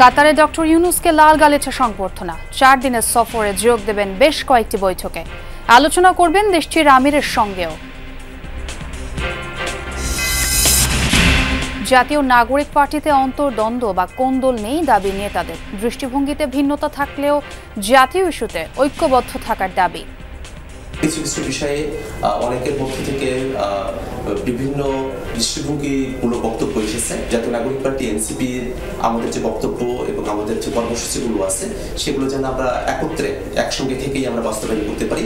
কাতারে ডক্টর ইউনুসকে লাল গালিচা সংবর্ধনা। 4 দিনের সফরে যোগ দেবেন বেশ কয়েকটি বৈঠকে। আলোচনা করবেন দেশটির আমিরের সঙ্গেও। জাতীয় নাগরিক পার্টিতে অন্তর্দ্বন্দ্ব বা কোন্দল নেই দাবি নেতাদের। দৃষ্টিভঙ্গিতে ভিন্নতা থাকলেও জাতীয় ইস্যুতে ঐক্যবদ্ধ থাকার দাবি। কিছু কিছু বিষয়ে অনেকের পক্ষ থেকে বিভিন্ন দৃষ্টিভঙ্গিগুলো বক্তব্য এসেছে। জাতীয় নাগরিক পার্টি এনসিপির আমাদের যে বক্তব্য এবং আমাদের যে কর্মসূচিগুলো আছে সেগুলো যেন আমরা একসঙ্গে থেকেই আমরা বাস্তবায়ন করতে পারি।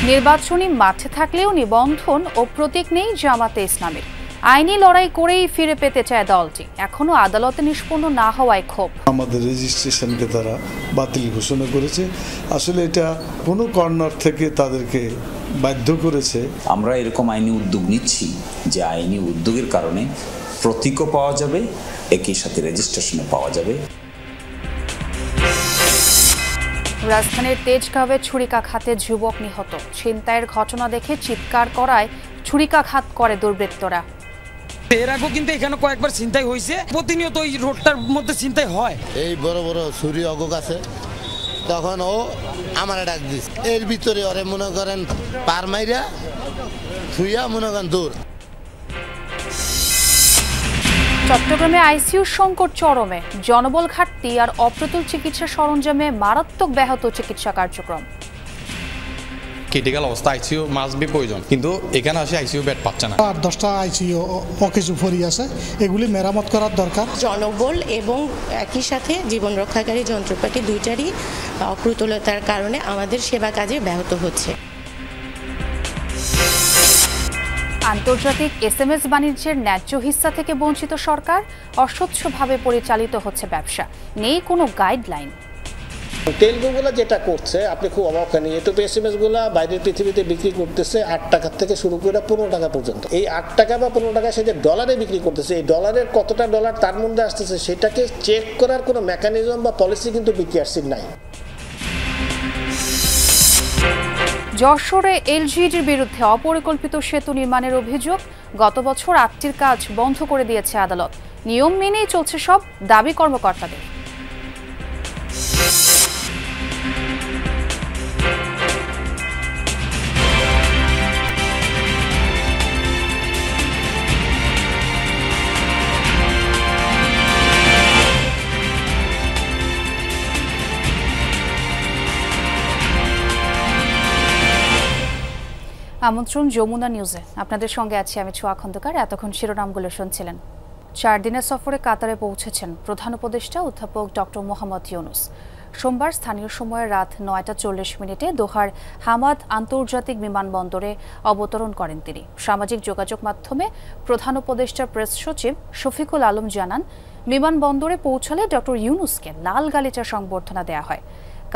নির্বাচনী মাঠে থাকলেও নিবন্ধন ও প্রতীক নেই জামাতে ইসলামের। আইনি লড়াই করেই ফিরে পেতে চায় দলটি। এখনো আদালতে নিষ্পন্ন না হওয়ায় ক্ষোভ। আমাদের রেজিস্ট্রেশনকে তারা বাতিল ঘোষণা করেছে। আসলে এটা কোনো কর্নার থেকে তাদেরকে বাধ্য করেছে। আমরা এরকম আইনি উদ্যোগ নিচ্ছি যে আইনি উদ্যোগের কারণে প্রতীকও পাওয়া যাবে, একই সাথে রেজিস্ট্রেশনও পাওয়া যাবে। রাজধানীর তেজগাঁওয়ে ছুরিকাঘাতে যুবক নিহত। ছিনতাইয়ের ঘটনা দেখে চিৎকার করায় ছুরিকাঘাত করে দুর্বৃত্তরা। এর আগেও কিন্তু এখানে কয়েকবার ছিনতাই হয়েছে, প্রতিনিয়ত ওই রোডটার মধ্যে ছিনতাই হয়। এই বড় বড় ছুরি অগক আছে, তখন ও আমার ডাক দিস, এর ভিতরে ওরে মনে করেন পার মাইরা ছুঁয়া মনে করেন দৌড়। চট্টগ্রামে আইসিইউ সংকট চরমে। জনবল ঘাটতি আর অপ্রতুল চিকিৎসা সরঞ্জামে মারাত্মক ব্যাহত চিকিৎসা কার্যক্রম। ক্রিটিক্যাল অবস্থা আইসিইউ মাস্ট বি প্রয়োজন, কিন্তু এখানে আসে আইসিইউ বেড পাচ্ছে না। 8-10টা আইসিইউ অকেজু ভরি আছে, এগুলি মেরামত করার দরকার। জনবল এবং একই সাথে জীবন রক্ষাকারী যন্ত্রপাতি দুইটারই অপ্রতুলতার কারণে আমাদের সেবা কাজে ব্যাহত হচ্ছে। আন্তর্জাতিক এসএমএস বাণিজ্যের ন্যায্য হিস্সা থেকে বঞ্চিত সরকার। অস্বচ্ছভাবে পরিচালিত হচ্ছে ব্যবসা। নেই কোনো গাইডলাইন। তেলগুলো যেটা করছে আপনি খুব অবাক হন, ইউটিউব এসএমএস গুলা বাইরের পৃথিবীতে বিক্রি করতেছে 8 টাকা থেকে শুরু করে 15 টাকা পর্যন্ত। এই 8 টাকা বা 15 টাকা সে যে ডলারে বিক্রি করতেছে, এই ডলারের কতটা ডলার তার মধ্যে আসতেছে সেটাকে চেক করার কোনো মেকানিজম বা পলিসি কিন্তু বিটিআরসির নাই। যশোরে এলজিইডির বিরুদ্ধে অপরিকল্পিত সেতু নির্মাণের অভিযোগ। গত বছর 8টির কাজ বন্ধ করে দিয়েছে আদালত। নিয়ম মেনেই চলছে সব, দাবি কর্মকর্তাদের। আমন্ত্রণ যমুনা নিউজে। আপনাদের সঙ্গে আছি আমি ছোয়া খন্দকার। এতক্ষণ শিরোনামগুলো শুনছিলেন। 4 দিনের সফরে কাতারে পৌঁছেছেন প্রধান উপদেষ্টা অধ্যাপক ডক্টর মোহাম্মদ ইউনুস। সোমবার স্থানীয় সময়ে রাত 9টা 40 দোহার হামাদ আন্তর্জাতিক বিমানবন্দরে অবতরণ করেন তিনি। সামাজিক যোগাযোগ মাধ্যমে প্রধান উপদেষ্টার প্রেস সচিব শফিকুল আলম জানান, বিমানবন্দরে পৌঁছালে ডক্টর ইউনুসকে লাল গালিচা সংবর্ধনা দেওয়া হয়।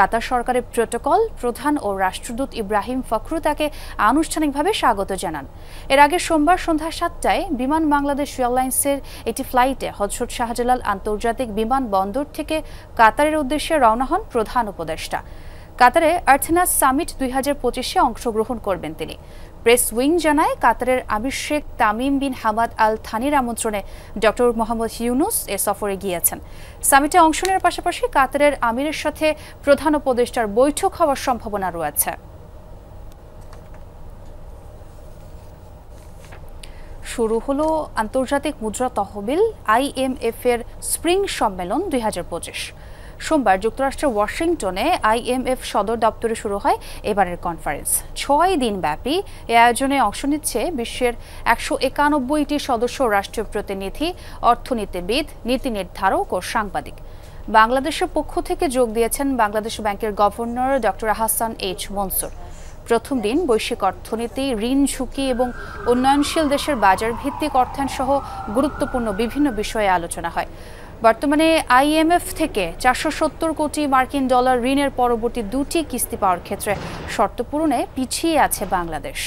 কাতার সরকারের প্রোটোকল প্রধান ও রাষ্ট্রদূত ইব্রাহিম ফখরু তাকে আনুষ্ঠানিকভাবে স্বাগত জানান। এর আগে সোমবার সন্ধ্যা 7টায় বিমান বাংলাদেশ এয়ারলাইন্সের একটি ফ্লাইটে হযরত শাহজালাল আন্তর্জাতিক বিমানবন্দর থেকে কাতারের উদ্দেশ্যে রওনা হন প্রধান উপদেষ্টা। কাতারে আর্থেনাস সামিট 2025-এ অংশগ্রহণ করবেন তিনি। প্রেস উইং জানায়, কাতারের আমির Sheikh Tamim bin Hamad Al থানির আমন্ত্রণে ডক্টর মোহাম্মদ ইউনুস এ সফরে গিয়েছেন। সামিটে অংশ নেওয়ার পাশাপাশি কাতারের আমিরের সাথে প্রধান উপদেষ্টার বৈঠক হওয়ার সম্ভাবনা রয়েছে। শুরু হলো আন্তর্জাতিক মুদ্রা তহবিল IMF এর স্প্রিং সম্মেলন 2025। সোমবার যুক্তরাষ্ট্রের ওয়াশিংটনে IMF সদর দপ্তরে শুরু হয় এবারের কনফারেন্স। 6 দিন ব্যাপী এ আয়োজনে অংশ নিচ্ছে বিশ্বের 191টি সদস্য রাষ্ট্রীয় প্রতিনিধি, অর্থনীতিবিদ, নীতি নির্ধারক ও সাংবাদিক। বাংলাদেশের পক্ষ থেকে যোগ দিয়েছেন বাংলাদেশ ব্যাংকের governor doctor Ahsan H Mansur. প্রথম দিন বৈশ্বিক অর্থনীতি, ঋণ ঝুঁকি এবং উন্নয়নশীল দেশের বাজার ভিত্তিক অর্থায়ন সহ গুরুত্বপূর্ণ বিভিন্ন বিষয়ে আলোচনা হয়। বর্তমানে IMF থেকে 470 কোটি মার্কিন ডলার ঋণের পরবর্তী 2টি কিস্তি পাওয়ার ক্ষেত্রে শর্ত পূরণে পিছিয়ে আছে বাংলাদেশ।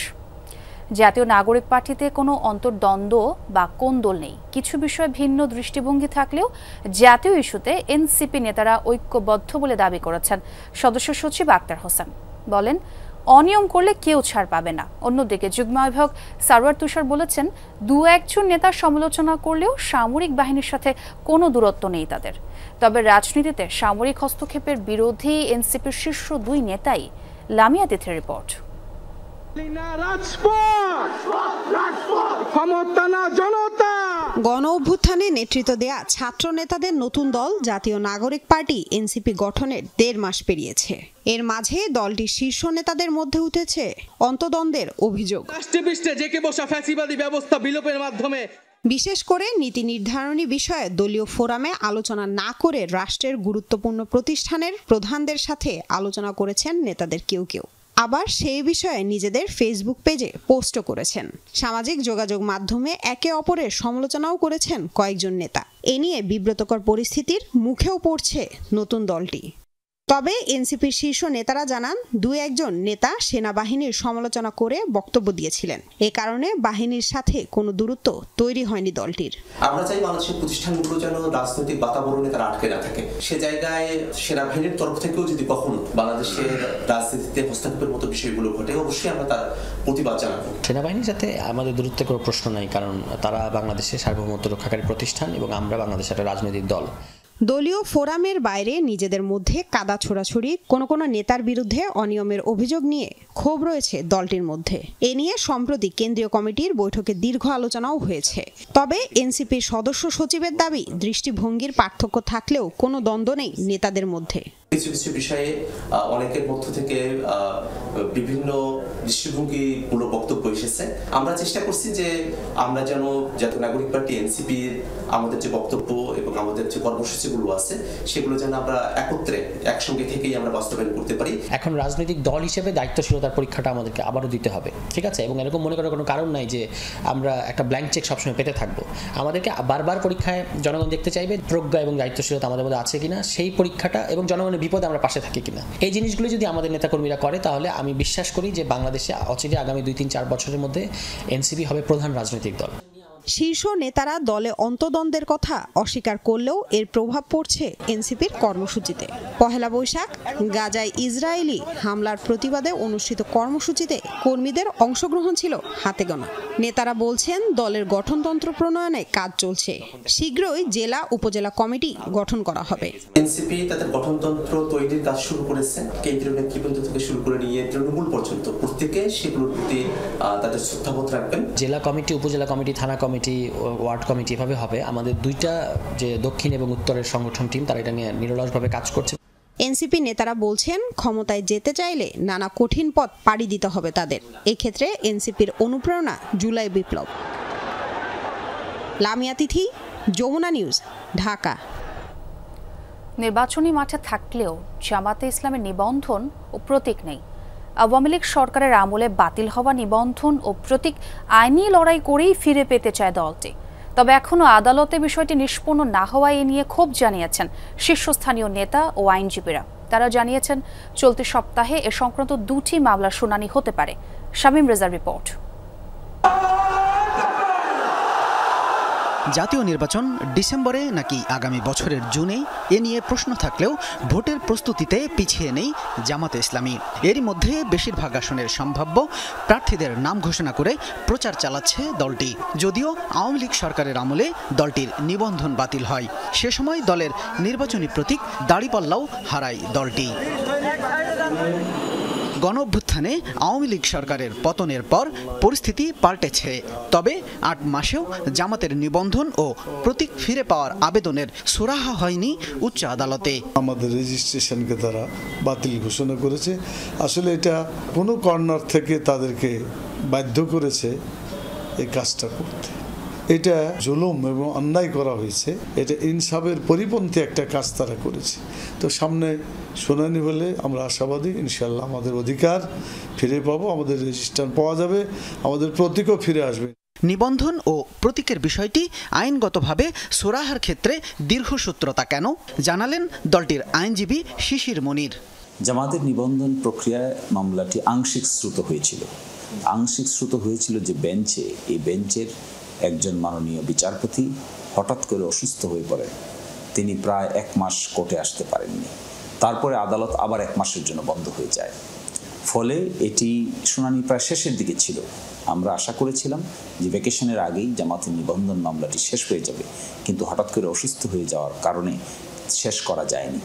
জাতীয় নাগরিক পার্টিতে কোনো অন্তর্দ্বন্দ্ব বা কোন্দল নেই। কিছু বিষয়ে ভিন্ন দৃষ্টিভঙ্গি থাকলেও জাতীয় ইস্যুতে এনসিপি নেতারা ঐক্যবদ্ধ বলে দাবি করেছেন সদস্য সচিব আক্তার হোসেন। বলেন, অনিয়ম করলে কেউ ছাড় পাবে না। অন্যদিকে যুগ্ম আহ্বায়ক সারওয়ার তুষার বলেছেন, 2-1 নেতার সমালোচনা করলেও সামরিক বাহিনীর সাথে কোনো দূরত্ব নেই তাদের। তবে রাজনীতিতে সামরিক হস্তক্ষেপের বিরোধী এনসিপির শীর্ষ 2 নেতাই। লামিয়া তিথির রিপোর্ট। গণ অভ্যুত্থানে নেতৃত্ব দেয়া ছাত্র নেতাদের নতুন দল জাতীয় নাগরিক পার্টি এনসিপি গঠনের 1.5 মাস পেরিয়েছে। এর মাঝে দলটির শীর্ষ নেতাদের মধ্যে উঠেছে অন্তদ্বন্দ্বের অভিযোগ। ব্যবস্থা বিলোপের মাধ্যমে বিশেষ করে নীতি নির্ধারণী বিষয়ে দলীয় ফোরামে আলোচনা না করে রাষ্ট্রের গুরুত্বপূর্ণ প্রতিষ্ঠানের প্রধানদের সাথে আলোচনা করেছেন নেতাদের কেউ কেউ। আবার সেই বিষয়ে নিজেদের ফেসবুক পেজে পোস্টও করেছেন। সামাজিক যোগাযোগ মাধ্যমে একে অপরের সমালোচনাও করেছেন কয়েকজন নেতা। এ নিয়ে বিব্রতকর পরিস্থিতির মুখেও পড়ছে নতুন দলটি। তবে এনসিপির শীর্ষ নেতারা জানান, 2-1 নেতা সেনাবাহিনীর সমালোচনা করে বক্তব্য দিয়েছিলেন। এ কারণে বাহিনীর সাথে কোনো দূরত্ব তৈরি হয়নি দলটির। আমরা চাই বাংলাদেশের প্রতিষ্ঠানগুলো যেন রাজনৈতিক বাতাবরণে তারা আটকে না থাকে। সে জায়গায় সেনাবাহিনীর তরফ থেকেও যদি কখনো বাংলাদেশের রাজনীতিতে হস্তক্ষেপের মতো বিষয়গুলো ঘটে, অবশ্যই আমরা তার প্রতিবাদ জানাবো। সেনাবাহিনীর সাথে আমাদের দূরত্বের কোনো প্রশ্ন নাই, কারণ তারা বাংলাদেশের সার্বভৌমত্ব রক্ষাকারী প্রতিষ্ঠান এবং আমরা বাংলাদেশের একটা রাজনৈতিক দল। দলীয় ফোরামের বাইরে নিজেদের মধ্যে কাদা ছোড়াছুড়ি, কোনো নেতার বিরুদ্ধে অনিয়মের অভিযোগ নিয়ে ক্ষোভ রয়েছে দলটির মধ্যে। এ নিয়ে সম্প্রতি কেন্দ্রীয় কমিটির বৈঠকে দীর্ঘ আলোচনাও হয়েছে। তবে এনসিপির সদস্য সচিবের দাবি, দৃষ্টিভঙ্গির পার্থক্য থাকলেও কোনো দ্বন্দ্ব নেই নেতাদের মধ্যে। কিছু কিছু বিষয়ে অনেকের মধ্য থেকে বিভিন্ন দৃষ্টিভঙ্গিগুলো বক্তব্য এসেছে। আমরা চেষ্টা করছি যে আমরা যেন জাতীয় নাগরিক পার্টি এনসিপির আমাদের যে বক্তব্য এবং আমাদের যে কর্মসূচিগুলো আছে সেগুলো যেন আমরা একসঙ্গে থেকেই আমরা বাস্তবায়ন করতে পারি। এখন রাজনৈতিক দল হিসেবে দায়িত্বশীলতার পরীক্ষাটা আমাদেরকে আবারও দিতে হবে, ঠিক আছে? এবং এরকম মনে করার কোনো কারণ নাই যে আমরা একটা ব্ল্যাঙ্ক চেক সবসময় পেতে থাকবো। আমাদেরকে বারবার পরীক্ষায় জনগণ দেখতে চাইবে প্রজ্ঞা এবং দায়িত্বশীলতা আমাদের মধ্যে আছে কিনা, সেই পরীক্ষাটা, এবং জনগণের বিপদে আমরা পাশে থাকি কিনা। এই জিনিসগুলো যদি আমাদের নেতাকর্মীরা করে, তাহলে আমি বিশ্বাস করি যে বাংলাদেশে অচিরে আগামী 2-3-4 বছরের মধ্যে এনসিপি হবে প্রধান রাজনৈতিক দল। শীর্ষ নেতারা দলে অন্তদ্বন্দ্বের কথা অস্বীকার করলেও এর প্রভাব পড়ছে এনসিপির কর্মসূচিতে। পহেলা বৈশাখ গাজায় ইসরায়েলি হামলার প্রতিবাদে অনুষ্ঠিত কর্মসূচিতে কর্মীদের অংশগ্রহণ ছিল হাতে গোনা। নেতারা বলছেন, দলের গঠনতন্ত্র প্রণয়নে কাজ চলছে, শীঘ্রই জেলা উপজেলা কমিটি গঠন করা হবে। এনসিপি তাদের গঠনতন্ত্র তৈরির কাজ শুরু করেছে। কেন্দ্রীয় নেতৃবৃন্দ থেকে শুরু করে নিয়ে তৃণমূল পর্যন্ত প্রত্যেকে সেগুলোর প্রতি তাদের শ্রদ্ধাবোধ রাখবেন। জেলা কমিটি, উপজেলা কমিটি, থানা কমিটি, ওয়ার্ড কমিটি এভাবে হবে। আমাদের 2টা যে দক্ষিণ এবং উত্তরের সংগঠন টিম, তারা এটা নিয়ে নিরলসভাবে কাজ করছে। এনসিপি নেতারা বলছেন, ক্ষমতায় যেতে চাইলে নানা কঠিন পথ পাড়ি দিতে হবে তাদের। এক্ষেত্রে এনসিপির অনুপ্রেরণা জুলাই বিপ্লব। লামিয়া তিথি, যমুনা নিউজ, ঢাকা। নির্বাচনী মাঠে থাকলেও জামাতে ইসলামের নিবন্ধন ও প্রতীক নেই। আওয়ামী লীগ সরকারের আমলে বাতিল হওয়া নিবন্ধন ও প্রতীক আইনি লড়াই করেই ফিরে পেতে চায় দলটি। তবে এখনও আদালতে বিষয়টি নিষ্পন্ন না হওয়ায় এ নিয়ে ক্ষোভ জানিয়েছেন শীর্ষস্থানীয় নেতা ও আইনজীবীরা। তারা জানিয়েছেন, চলতি সপ্তাহে এ সংক্রান্ত 2টি মামলার শুনানি হতে পারে। শামীম রেজার রিপোর্ট। জাতীয় নির্বাচন ডিসেম্বরে নাকি আগামী বছরের জুনে, এ নিয়ে প্রশ্ন থাকলেও ভোটের প্রস্তুতিতে পিছিয়ে নেই জামাতে ইসলামী। এরই মধ্যে বেশিরভাগ আসনের সম্ভাব্য প্রার্থীদের নাম ঘোষণা করে প্রচার চালাচ্ছে দলটি। যদিও আওয়ামী লীগ সরকারের আমলে দলটির নিবন্ধন বাতিল হয়, সে সময় দলের নির্বাচনী প্রতীক দাড়িপাল্লাও হারায় দলটি। গণঅভ্যুত্থানে আওয়ামী লীগ সরকারের পতনের পর পরিস্থিতি পাল্টেছে। তবে 8 মাসেও জামাতের নিবন্ধন ও প্রতীক ফিরে পাওয়ার আবেদনের সুরাহা হয়নি উচ্চ আদালতে। আমাদের রেজিস্ট্রেশনকে তারা বাতিল ঘোষণা করেছে। আসলে এটা কোনো কর্নার থেকে তাদেরকে বাধ্য করেছে এই কাজটা করতে। এটা জুলুম এবং অন্যায় করা হয়েছে, এটা ইনসাফের পরিপন্থী একটা কাজ তারা করেছে। তো সামনে শুনানি হলে আমরা আশাবাদী, ইনশাল্লাহ আমাদের অধিকার ফিরে পাবো, আমাদের রেজিস্ট্রেশন পাওয়া যাবে, আমাদের প্রতীকও ফিরে আসবে। নিবন্ধন ও প্রতীকের বিষয়টি আইনগতভাবে সুরাহার ক্ষেত্রে দীর্ঘসূত্রতা কেন, জানালেন দলটির আইনজীবী শিশির মনির। জামাতের নিবন্ধন প্রক্রিয়ায় মামলাটি আংশিক শ্রুত হয়েছিল। আংশিক শ্রুত হয়েছিল যে বেঞ্চে, এই বেঞ্চের একজন মাননীয় বিচারপতি হঠাৎ করে অসুস্থ হয়ে পড়েন। তিনি প্রায় 1 মাস কোর্টে আসতে পারেননি। তারপরে আদালত আবার 1 মাসের জন্য বন্ধ হয়ে যায়। ফলে এটি শুনানি প্রায় শেষের দিকে ছিল। আমরা আশা করেছিলাম যে ভ্যাকেশনের আগেই জামাতের নিবন্ধন মামলাটি শেষ হয়ে যাবে, কিন্তু হঠাৎ করে অসুস্থ হয়ে যাওয়ার কারণে শেষ করা যায়নি।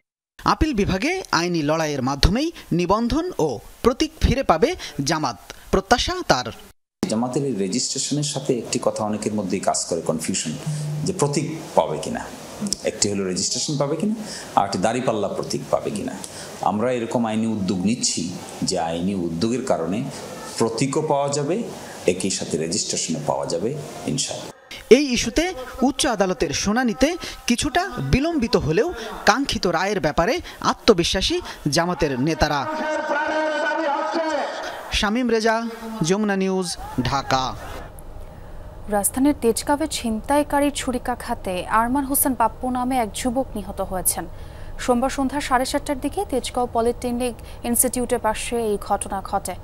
আপিল বিভাগে আইনি লড়াইয়ের মাধ্যমেই নিবন্ধন ও প্রতীক ফিরে পাবে জামাত, প্রত্যাশা তার। জামাতের রেজিস্ট্রেশনের সাথে একটি কথা অনেকের মধ্যেই কাজ করে, কনফিউশন, যে প্রতীক পাবে কিনা। একটি হলো রেজিস্ট্রেশন পাবে কিনা, আর একটি দাঁড়িপাল্লা প্রতীক পাবে কিনা। আমরা এরকম আইনি উদ্যোগ নিচ্ছি যে আইনি উদ্যোগের কারণে প্রতীকও পাওয়া যাবে, একই সাথে রেজিস্ট্রেশনও পাওয়া যাবে ইনশাআল্লাহ। এই ইস্যুতে উচ্চ আদালতের শুনানিতে কিছুটা বিলম্বিত হলেও কাঙ্ক্ষিত রায়ের ব্যাপারে আত্মবিশ্বাসী জামাতের নেতারা। শামীম রেজা, যমুনা নিউজ, ঢাকা। রাজধানীর তেজগাঁওয়ে ছিনতাইকারীর ছুরিকাঘাতে আরমান হোসেন পাপ্পু নামে এক যুবক নিহত হয়েছেন। সোমবার সন্ধ্যা 7:30টার দিকে তেজগাঁও পলিটেকনিক ইনস্টিটিউটের পাশে এই ঘটনা ঘটে।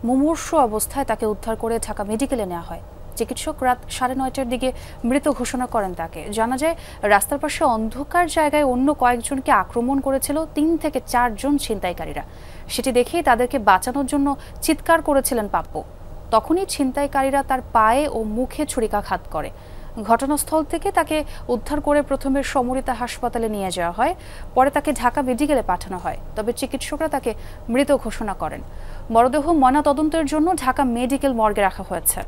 মুমূর্ষু অবস্থায় তাকে উদ্ধার করে ঢাকা মেডিকেলে নেওয়া হয়। চিকিৎসক রাত 9:30টার দিকে মৃত ঘোষণা করেন তাকে। জানা যায়, রাস্তার পাশে অন্ধকার জায়গায় অন্য কয়েকজনকে আক্রমণ করেছিল 3 থেকে 4 জন ছিনতাইকারীরা। সেটি দেখেই তাদেরকে বাঁচানোর জন্য চিৎকার করেছিলেন পাপ্পু। তখনই ছিনতাইকারীরা তার পায়ে ও মুখে ছুরিকাঘাত করে। ঘটনাস্থল থেকে তাকে উদ্ধার করে প্রথমে সমরিতা হাসপাতালে নিয়ে যাওয়া হয়, পরে তাকে ঢাকা মেডিকেলে পাঠানো হয়। তবে চিকিৎসকরা তাকে মৃত ঘোষণা করেন। মরদেহ ময়নাতদন্তের জন্য ঢাকা মেডিকেল মর্গে রাখা হয়েছে।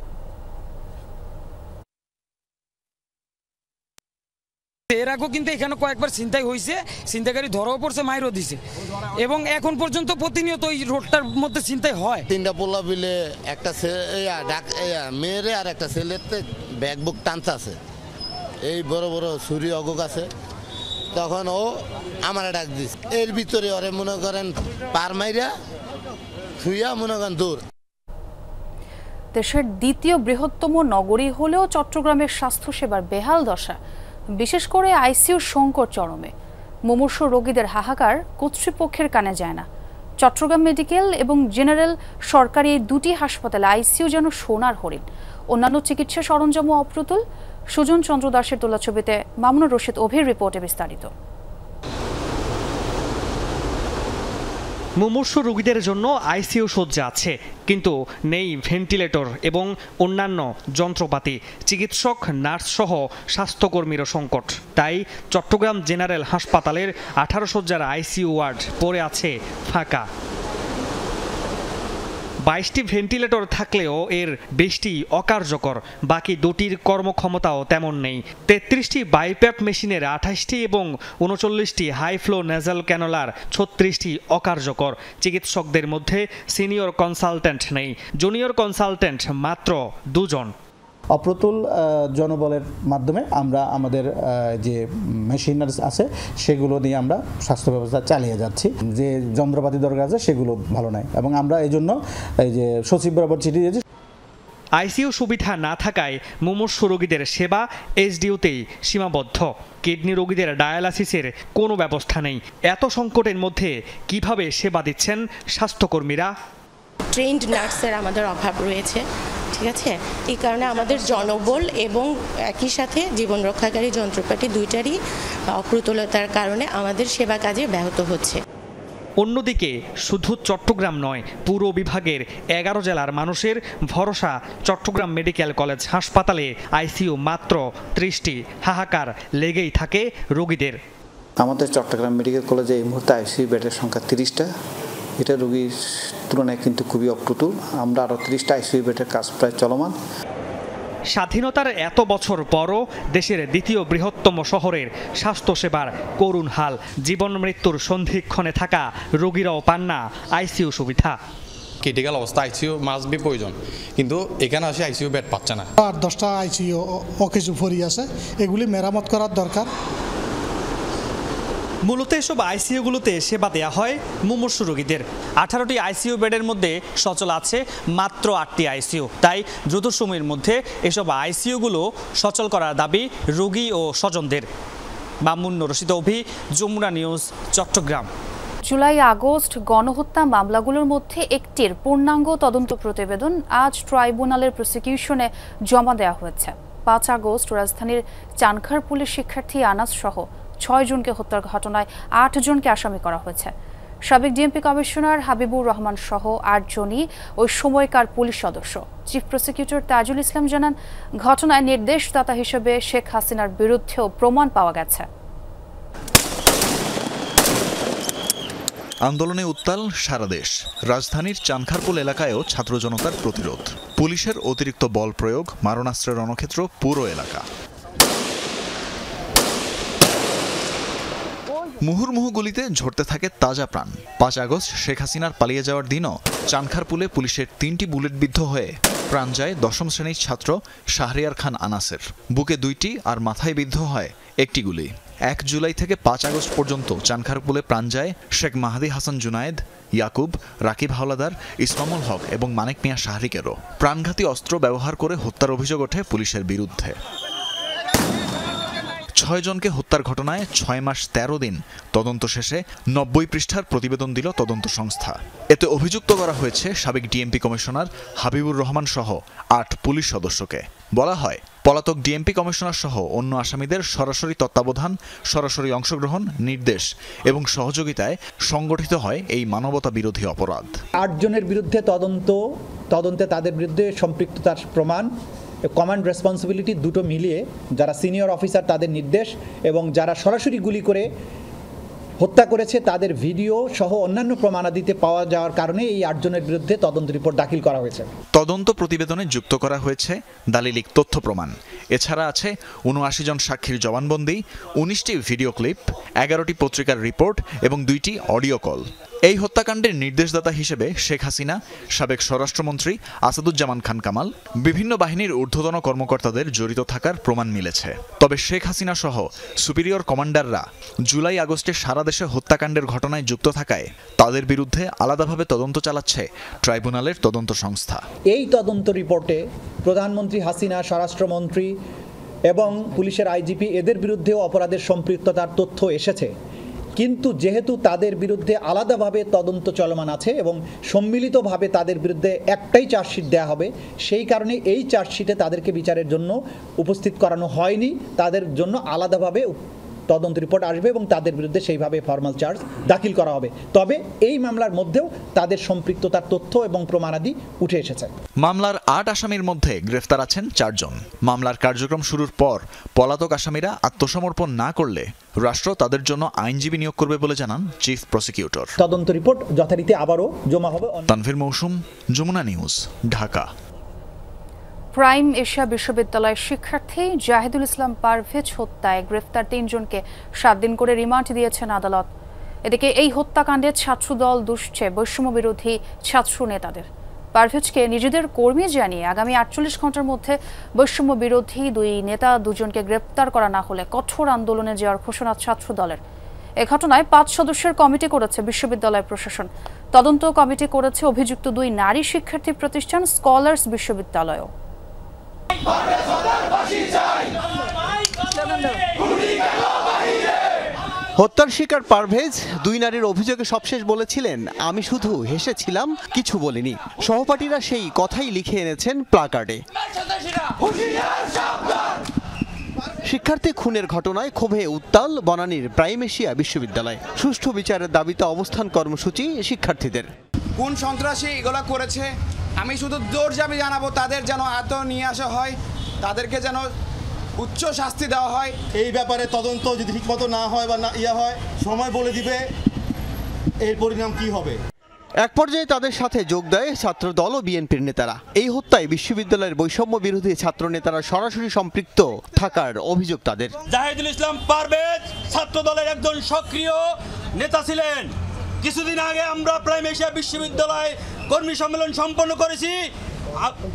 এর আগেও কিন্তু এখানে কয়েকবার ছিনতাই হয়েছে, ছিনতাইকারী ধরাও পড়ছে, মাইরও দিছে, এবং এখন পর্যন্ত প্রতিনিয়ত এই রোডটার মধ্যে ছিনতাই হয়। 3টা পোলা বিলে একটা মেয়েরে আর একটা ছেলেতে ব্যাগ বুক টানতে আছে, এই বড় বড় ছুরি অগক আছে। তখন ও আমার ডাক দিস, এর ভিতরে ওরে মনে করেন পার মাইরা থুইয়া মনে করেন দূর। দেশের দ্বিতীয় বৃহত্তম নগরী হলেও চট্টগ্রামের স্বাস্থ্যসেবার বেহাল দশা, বিশেষ করে আইসিইউ সংকট চরমে। মুমূর্ষু রোগীদের হাহাকার কর্তৃপক্ষের কানে যায় না। চট্টগ্রাম মেডিকেল এবং জেনারেল সরকারি এই দুটি হাসপাতালে আইসিইউ যেন সোনার হরিণ। অন্যান্য চিকিৎসা সরঞ্জামও অপ্রতুল। সুজন চন্দ্র দাসের তোলা ছবিতে মামুনুর রশিদ অভির রিপোর্টে বিস্তারিত। মুমূর্ষু রোগীদের জন্য আইসিইউ শয্যা আছে, কিন্তু নেই ভেন্টিলেটর এবং অন্যান্য যন্ত্রপাতি। চিকিৎসক, নার্স সহ স্বাস্থ্যকর্মীরও সংকট। তাই চট্টগ্রাম জেনারেল হাসপাতালের 18 শয্যার আইসিইউ ওয়ার্ড পড়ে আছে ফাঁকা। 22টি ভেন্টিলেটর থাকলেও এর 20টি অকার্যকর, বাকি 2টির কর্মক্ষমতাও তেমন নেই। 33টি বাইপ্যাপ মেশিনের 28টি এবং 39টি হাই ফ্লো নেজাল ক্যানোলার 36টি অকার্যকর। চিকিৎসকদের মধ্যে সিনিয়র কনসালটেন্ট নেই, জুনিয়র কনসালটেন্ট মাত্র 2 জন। অপ্রতুল জনবলের মাধ্যমে আমরা আমাদের যে মেশিনারিজ আছে সেগুলো নিয়ে আমরা স্বাস্থ্য ব্যবস্থা চালিয়ে যাচ্ছি। যে যন্ত্রপাতি দরকার আছে সেগুলো ভালো নয়, এবং আমরা এই জন্য এই যে সচিব বরাবর চিঠি দিয়েছি। আইসিইউ সুবিধা না থাকায় মুমূর্ষু রোগীদের সেবা এসডিইউতেই সীমাবদ্ধ। কিডনি রোগীদের ডায়ালাসিসের কোনো ব্যবস্থা নেই। এত সংকটের মধ্যে কিভাবে সেবা দিচ্ছেন স্বাস্থ্যকর্মীরা? ট্রেন্ড নার্সের আমাদের অভাব রয়েছে, ঠিক আছে। এই কারণে আমাদের জনবল এবং একই সাথে জীবন রক্ষাকারী যন্ত্রপাতি দুইটারই অপ্রতুলতার কারণে আমাদের সেবা কাজে ব্যাহত হচ্ছে। অন্যদিকে শুধু চট্টগ্রাম নয়, পুরো বিভাগের 11 জেলার মানুষের ভরসা চট্টগ্রাম মেডিকেল কলেজ হাসপাতালে আইসিইউ মাত্র 30টি। হাহাকার লেগেই থাকে রোগীদের। আমাদের চট্টগ্রাম মেডিকেল কলেজে এই মুহূর্তে আইসিইউ বেডের সংখ্যা 30টা। এটা রোগীর তুলনায় কিন্তু খুবই অপ্রতুল। আমরা আরও 30টা আইসিইউ বেডের কাজ প্রায় চলমান। স্বাধীনতার এত বছর পরও দেশের দ্বিতীয় বৃহত্তম শহরের স্বাস্থ্যসেবার করুণ হাল। জীবন মৃত্যুর সন্ধিক্ষণে থাকা রোগীরাও পান না আইসিইউ সুবিধা। ক্রিটিক্যাল অবস্থা আইসিইউ মাস্ট বি প্রয়োজন, কিন্তু এখানে আসে আইসিইউ বেড পাচ্ছে না। আর 10টা আইসিইউ অকেজু ভরি আছে, এগুলি মেরামত করার দরকার। মূলত এসব আইসিইউগুলোতে সেবা দেওয়া হয় মুমূর্ষু রোগীদের। 18টি আইসিইউ বেডের মধ্যে সচল আছে মাত্র 8টি আইসিইউ। তাই দ্রুত সময়ের মধ্যে এসব আইসিইউগুলো সচল করার দাবি রোগী ও স্বজনদের। Mamunur Rashid Ovi, Jamuna news, Chattogram. July August গণহত্যা মামলাগুলোর মধ্যে একটির পূর্ণাঙ্গ তদন্ত প্রতিবেদন আজ ট্রাইব্যুনালের প্রসিকিউশনে জমা দেওয়া হয়েছে। 5 আগস্ট রাজধানীর চানখারপুলের শিক্ষার্থী আনাস সহ 6 জনকে হত্যার ঘটনায় 8 জনকে আসামি করা হয়েছে। সাবেক ডিএমপি কমিশনার হাবিবুর রহমান সহ ৮ জনই ওই সময়কার পুলিশ সদস্য। চিফ প্রসিকিউটর তাজুল ইসলাম জানান, ঘটনায় নির্দেশদাতা হিসেবে শেখ হাসিনার বিরুদ্ধেও প্রমাণ পাওয়া গেছে। আন্দোলনে উত্তাল সারা দেশ। রাজধানীর চানখারপুল এলাকায়ও ছাত্র জনতার প্রতিরোধ, পুলিশের অতিরিক্ত বল প্রয়োগ, মারণাস্ত্রের রণক্ষেত্র পুরো এলাকা। মুহুর্মুহু গুলিতে ঝরতে থাকে তাজা প্রাণ। ৫ আগস্ট শেখ হাসিনার পালিয়ে যাওয়ার দিনও চানখারপুলে পুলিশের ৩টি বুলেটবিদ্ধ হয়ে প্রাণ যায় ১০ম শ্রেণীর ছাত্র শাহরিয়ার খান আনাসের। বুকে ২টি আর মাথায় বিদ্ধ হয় ১টি গুলি। ১ জুলাই থেকে ৫ আগস্ট পর্যন্ত চানখারপুলে প্রাণ যায় শেখ মাহাদি হাসান জুনায়েদ, ইয়াকুব, রাকিব হাওলাদার, ইসমামুল হক এবং মানিক মিয়া শাহরিকেরও। প্রাণঘাতী অস্ত্র ব্যবহার করে হত্যার অভিযোগ ওঠে পুলিশের বিরুদ্ধে। ৬ জনকে হত্যার ঘটনায় ৬ মাস ১৩ দিন তদন্ত শেষে ৯০ পৃষ্ঠার প্রতিবেদন দিল তদন্ত সংস্থা। এতে অভিযুক্ত করা হয়েছে সাবেক ডিএমপি কমিশনার হাবিবুর রহমান সহ ৮ পুলিশ সদস্যকে। বলা হয়, পলাতক ডিএমপি কমিশনার সহ অন্য আসামিদের সরাসরি তত্ত্বাবধান, সরাসরি অংশগ্রহণ, নির্দেশ এবং সহযোগিতায় সংগঠিত হয় এই মানবতা বিরোধী অপরাধ। ৮ জনের বিরুদ্ধে তদন্তে তাদের বিরুদ্ধে সম্পৃক্ততার প্রমাণ, কমান্ড রেসপন্সিবিলিটি দুটো মিলিয়ে যারা সিনিয়র অফিসার তাদের নির্দেশ এবং যারা সরাসরি গুলি করে হত্যা করেছে তাদের ভিডিও সহ অন্যান্য প্রমাণাদিতে পাওয়া যাওয়ার কারণে এই ৮ জনের বিরুদ্ধে তদন্ত রিপোর্ট দাখিল করা হয়েছে। তদন্ত প্রতিবেদনে যুক্ত করা হয়েছে দালিলিক তথ্য প্রমাণ। এছাড়া আছে ৭৯ জন সাক্ষীর জবানবন্দি, ১৯টি ভিডিও ক্লিপ, ১১টি পত্রিকার রিপোর্ট এবং ২টি অডিও কল। এই হত্যাকাণ্ডের নির্দেশদাতা হিসেবে শেখ হাসিনা, সাবেক স্বরাষ্ট্রমন্ত্রী আসাদুজ্জামান খান কামাল, বিভিন্ন বাহিনীর ঊর্ধ্বতন কর্মকর্তাদের জড়িত থাকার প্রমাণ মিলেছে। তবে শেখ হাসিনা সহ সুপিরিয়র কমান্ডাররা জুলাই আগস্টে সারা দেশে হত্যাকাণ্ডের ঘটনায় যুক্ত থাকায় তাদের বিরুদ্ধে আলাদাভাবে তদন্ত চালাচ্ছে ট্রাইব্যুনালের তদন্ত সংস্থা। এই তদন্ত রিপোর্টে প্রধানমন্ত্রী হাসিনা, স্বরাষ্ট্রমন্ত্রী এবং পুলিশের আইজিপি এদের বিরুদ্ধেও অপরাধের সম্পৃক্ততার তথ্য এসেছে। কিন্তু যেহেতু তাদের বিরুদ্ধে আলাদাভাবে তদন্ত চলমান আছে এবং সম্মিলিতভাবে তাদের বিরুদ্ধে একটাই চার্জশিট দেওয়া হবে, সেই কারণে এই চার্জশিটে তাদেরকে বিচারের জন্য উপস্থিত করানো হয়নি। তাদের জন্য আলাদাভাবে তদন্ত রিপোর্ট আসবে এবং তাদের বিরুদ্ধে সেইভাবে ফর্মাল চার্জ দাখিল করা হবে। তবে এই মামলার মধ্যেও তাদের সম্পৃক্ততার তথ্য এবং প্রমাণাদি উঠে এসেছে। মামলার ৮ আসামির মধ্যে গ্রেফতার আছেন ৪ জন। মামলার কার্যক্রম শুরুর পর পলাতক আসামিরা আত্মসমর্পণ না করলে রাষ্ট্র তাদের জন্য আইনজীবী নিয়োগ করবে বলে জানান চিফ প্রসিকিউটর। তদন্ত রিপোর্ট যথারীতি আবারও জমা হবে। Tanvir Mousum, Jamuna news, Dhaka. Prime Asia বিশ্ববিদ্যালয়ের শিক্ষার্থী জাহিদুল ইসলাম পারভেজ হত্যায় গ্রেফতার ৩ জনকে ৭ দিন করে রিমান্ড দিয়েছেন আদালত। এদিকে এই হত্যাকাণ্ডে ছাত্রদল দুষছে বৈষম্য বিরোধী ছাত্র নেতাদের। পারভেজকে নিজেদের কর্মী জানিয়ে আগামী ৪৮ ঘন্টার মধ্যে বৈষম্য বিরোধী ২ নেতা ২ জনকে গ্রেফতার করা না হলে কঠোর আন্দোলনে যাওয়ার ঘোষণা ছাত্রদলের। এ ঘটনায় ৫ সদস্যের কমিটি করেছে বিশ্ববিদ্যালয় প্রশাসন। তদন্ত কমিটি করেছে অভিযুক্ত ২ নারী শিক্ষার্থী প্রতিষ্ঠান স্কলার্স বিশ্ববিদ্যালয়ও। হত্যার শিকার পারভেজ ২ নারীর অভিযোগে সবশেষ বলেছিলেন, আমি শুধু হেসেছিলাম, কিছু বলিনি। সহপাঠীরা সেই কথাই লিখে এনেছেন প্লাকার্ডে। শিক্ষার্থী খুনের ঘটনায় ক্ষোভে উত্তাল বনানীর প্রাইম এশিয়া বিশ্ববিদ্যালয়। সুষ্ঠু বিচারের দাবিতে অবস্থান কর্মসূচি শিক্ষার্থীদের। কোন সন্ত্রাসী এগুলো করেছে আমি শুধু জোর দাবি জানাবো, তাদের যেন আত নিয়ে আসা হয়, তাদেরকে যেন উচ্চ শাস্তি দেওয়া হয়। এই ব্যাপারে তদন্ত যদি ঠিকমতো না হয় বা না হয়, সময় বলে দিবে এর পরিণাম কি হবে। এক পর্যায়ে তাদের সাথে যোগ দেয় ছাত্রদল ও বিএনপির নেতারা। এই হত্যায় বিশ্ববিদ্যালয়ের বৈষম্য বিরোধী ছাত্র নেতারা সরাসরি সম্পৃক্ত থাকার অভিযোগ তাদের। জাহিদুল ইসলাম পারভেজ ছাত্রদলের একজন সক্রিয় নেতা ছিলেন। কিছুদিন আগে আমরা প্রাইম এশিয়া বিশ্ববিদ্যালয় কর্মী সম্মেলন সম্পন্ন করেছি।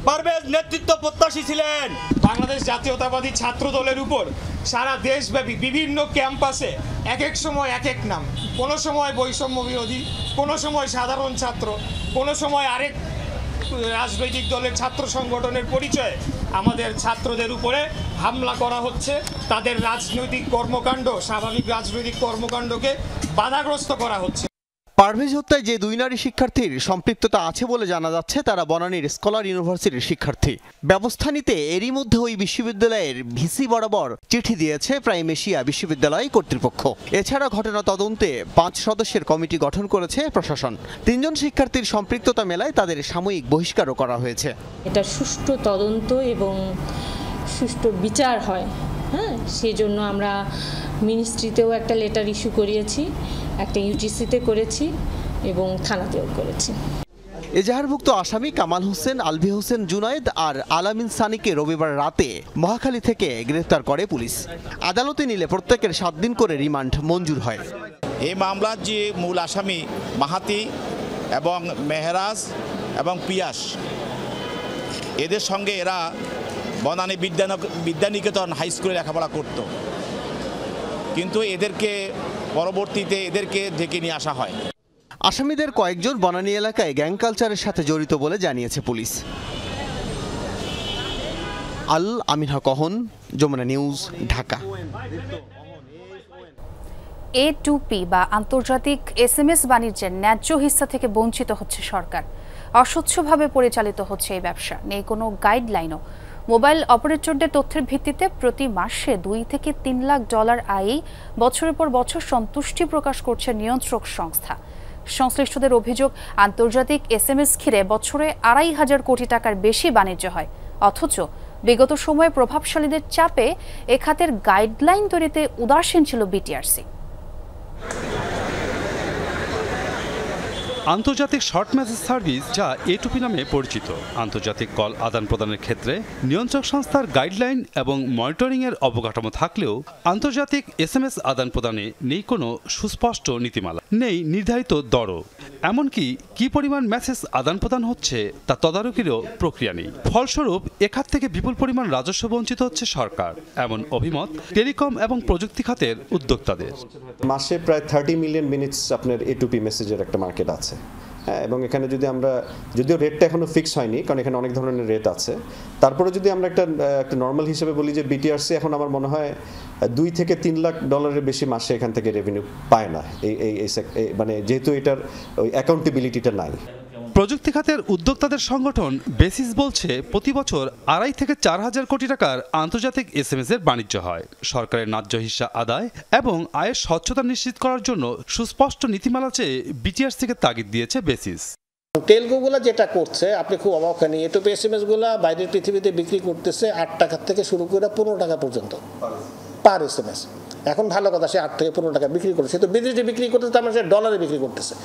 পারভেজ নেতৃত্ব প্রত্যাশী ছিলেন। বাংলাদেশ জাতীয়তাবাদী ছাত্র দলের উপর সারা দেশব্যাপী বিভিন্ন ক্যাম্পাসে এক এক সময় এক এক নাম, কোনো সময় বৈষম্য বিরোধী, কোনো সময় সাধারণ ছাত্র, কোনো সময় আরেক রাজনৈতিক দলের ছাত্র সংগঠনের পরিচয়ে আমাদের ছাত্রদের উপরে হামলা করা হচ্ছে। তাদের রাজনৈতিক কর্মকাণ্ড, স্বাভাবিক রাজনৈতিক কর্মকাণ্ডকে বাধাগ্রস্ত করা হচ্ছে। পারভেজ হত্যায় যে 2 নারী শিক্ষার্থীর সম্পৃক্ততা আছে বলে জানা যাচ্ছে তারা বনানীর স্কলার ইউনিভার্সিটির শিক্ষার্থী। ব্যবস্থা নিতে এরই মধ্যে ওই বিশ্ববিদ্যালয়ের ভিসি বরাবর চিঠি দিয়েছে প্রাইম এশিয়া বিশ্ববিদ্যালয় কর্তৃপক্ষ। এছাড়া ঘটনা তদন্তে 5 সদস্যের কমিটি গঠন করেছে প্রশাসন। 3 জন শিক্ষার্থীর সম্পৃক্ততা মেলায় তাদের সাময়িক বহিষ্কারও করা হয়েছে। এটা সুষ্ঠু তদন্ত এবং সুষ্ঠু বিচার হয়, হ্যাঁ, সেই জন্য আমরা মিনিস্ট্রিতেও একটা লেটার ইস্যু করিয়েছি, একটা ইউজিসিতে করেছি এবং থানাতেও করেছি। এজাহারভুক্ত আসামি কামাল হোসেন, আলভি হোসেন জুনায়েদ আর আলামিন সানিকে রবিবার রাতে মহাখালী থেকে গ্রেফতার করে পুলিশ। আদালতে নিলে প্রত্যেকের 7 দিন করে রিমান্ড মঞ্জুর হয়। এই মামলার যে মূল আসামি মাহাতি এবং মেহরাজ এবং পিয়াস, এদের সঙ্গে এরা বনানী বিদ্যানিকেতন হাই স্কুলে লেখাপড়া করত, কিন্তু এদেরকে পরবর্তীতে ডেকে নিয়ে আসা হয়। আসামিদের কয়েকজন বনানী এলাকায় গ্যাং কালচারের সাথে জড়িত বলে জানিয়েছে পুলিশ। আল আমিনা কহন, যমুনা নিউজ, ঢাকা। A2P বা আন্তর্জাতিক SMS বাণিজ্যের ন্যায্য হিস্সা থেকে বঞ্চিত হচ্ছে সরকার। অস্বচ্ছভাবে পরিচালিত হচ্ছে এই ব্যবসা, নেই কোনো গাইডলাইনও। মোবাইল অপারেটরদের তথ্যের ভিত্তিতে প্রতি মাসে $2 থেকে $3 লাখ আয়ে বছরের পর বছর সন্তুষ্টি প্রকাশ করছে নিয়ন্ত্রক সংস্থা। সংশ্লিষ্টদের অভিযোগ, আন্তর্জাতিক SMS ঘিরে বছরে 2,500 কোটি টাকার বেশি বাণিজ্য হয়, অথচ বিগত সময়ে প্রভাবশালীদের চাপে এ খাতের গাইডলাইন তৈরিতে উদাসীন ছিল বিটিআরসি। আন্তর্জাতিক শর্ট মেসেজ সার্ভিস, যা A2P নামে পরিচিত, আন্তর্জাতিক কল আদান প্রদানের ক্ষেত্রে নিয়ন্ত্রক সংস্থার গাইডলাইন এবং মনিটরিংয়ের অবকাঠামো থাকলেও আন্তর্জাতিক SMS আদান প্রদানে নেই কোনো সুস্পষ্ট নীতিমালা, নেই নির্ধারিত দরও। এমনকি কি পরিমাণ মেসেজ আদান প্রদান হচ্ছে তা তদারকিরও প্রক্রিয়া নেই। ফলস্বরূপ এখাত থেকে বিপুল পরিমাণ রাজস্ব বঞ্চিত হচ্ছে সরকার, এমন অভিমত টেলিকম এবং প্রযুক্তি খাতের উদ্যোক্তাদের। মাসে প্রায় 30 মিলিয়ন মিনিটস আপনার A2P মেসেজের একটা মার্কেট আছে। হ্যাঁ, এবং এখানে যদি আমরা, যদিও রেটটা এখনো ফিক্স হয়নি কারণ এখানে অনেক ধরনের রেট আছে, তারপরে যদি আমরা একটা নর্মাল হিসেবে বলি যে বিটিআরসি এখন আমার মনে হয় $2 থেকে $3 লাখ বেশি মাসে এখান থেকে রেভিনিউ পায় না, মানে যেহেতু এটার ওই অ্যাকাউন্টেবিলিটিটা নাই। প্রযুক্তি খাতের উদ্যোক্তাদের সংগঠন বেসিস বলছে প্রতি বছর 2.5 থেকে 4,000 কোটি টাকার আন্তর্জাতিক SMS এর বাণিজ্য হয়। সরকারের ন্যায্য হিস্সা আদায় এবং আয়ের স্বচ্ছতা নিশ্চিত করার জন্য সুস্পষ্ট নীতিমালা চেয়ে বিটিআরসিকে তাগিদ দিয়েছে বেসিস। টেলকোগুলো যেটা করছে আপনি খুব অবাক হয়নি, A2P SMS গুলো বাইরের পৃথিবীতে বিক্রি করতেছে 8 টাকা থেকে শুরু করে 15 টাকা পর্যন্ত পার SMS। এখন ভালো কথা, সে 8 থেকে 15 টাকা বিক্রি করছে, তো বিদেশে বিক্রি করতেছে, তার মানে সে ডলারে বিক্রি করতেছে।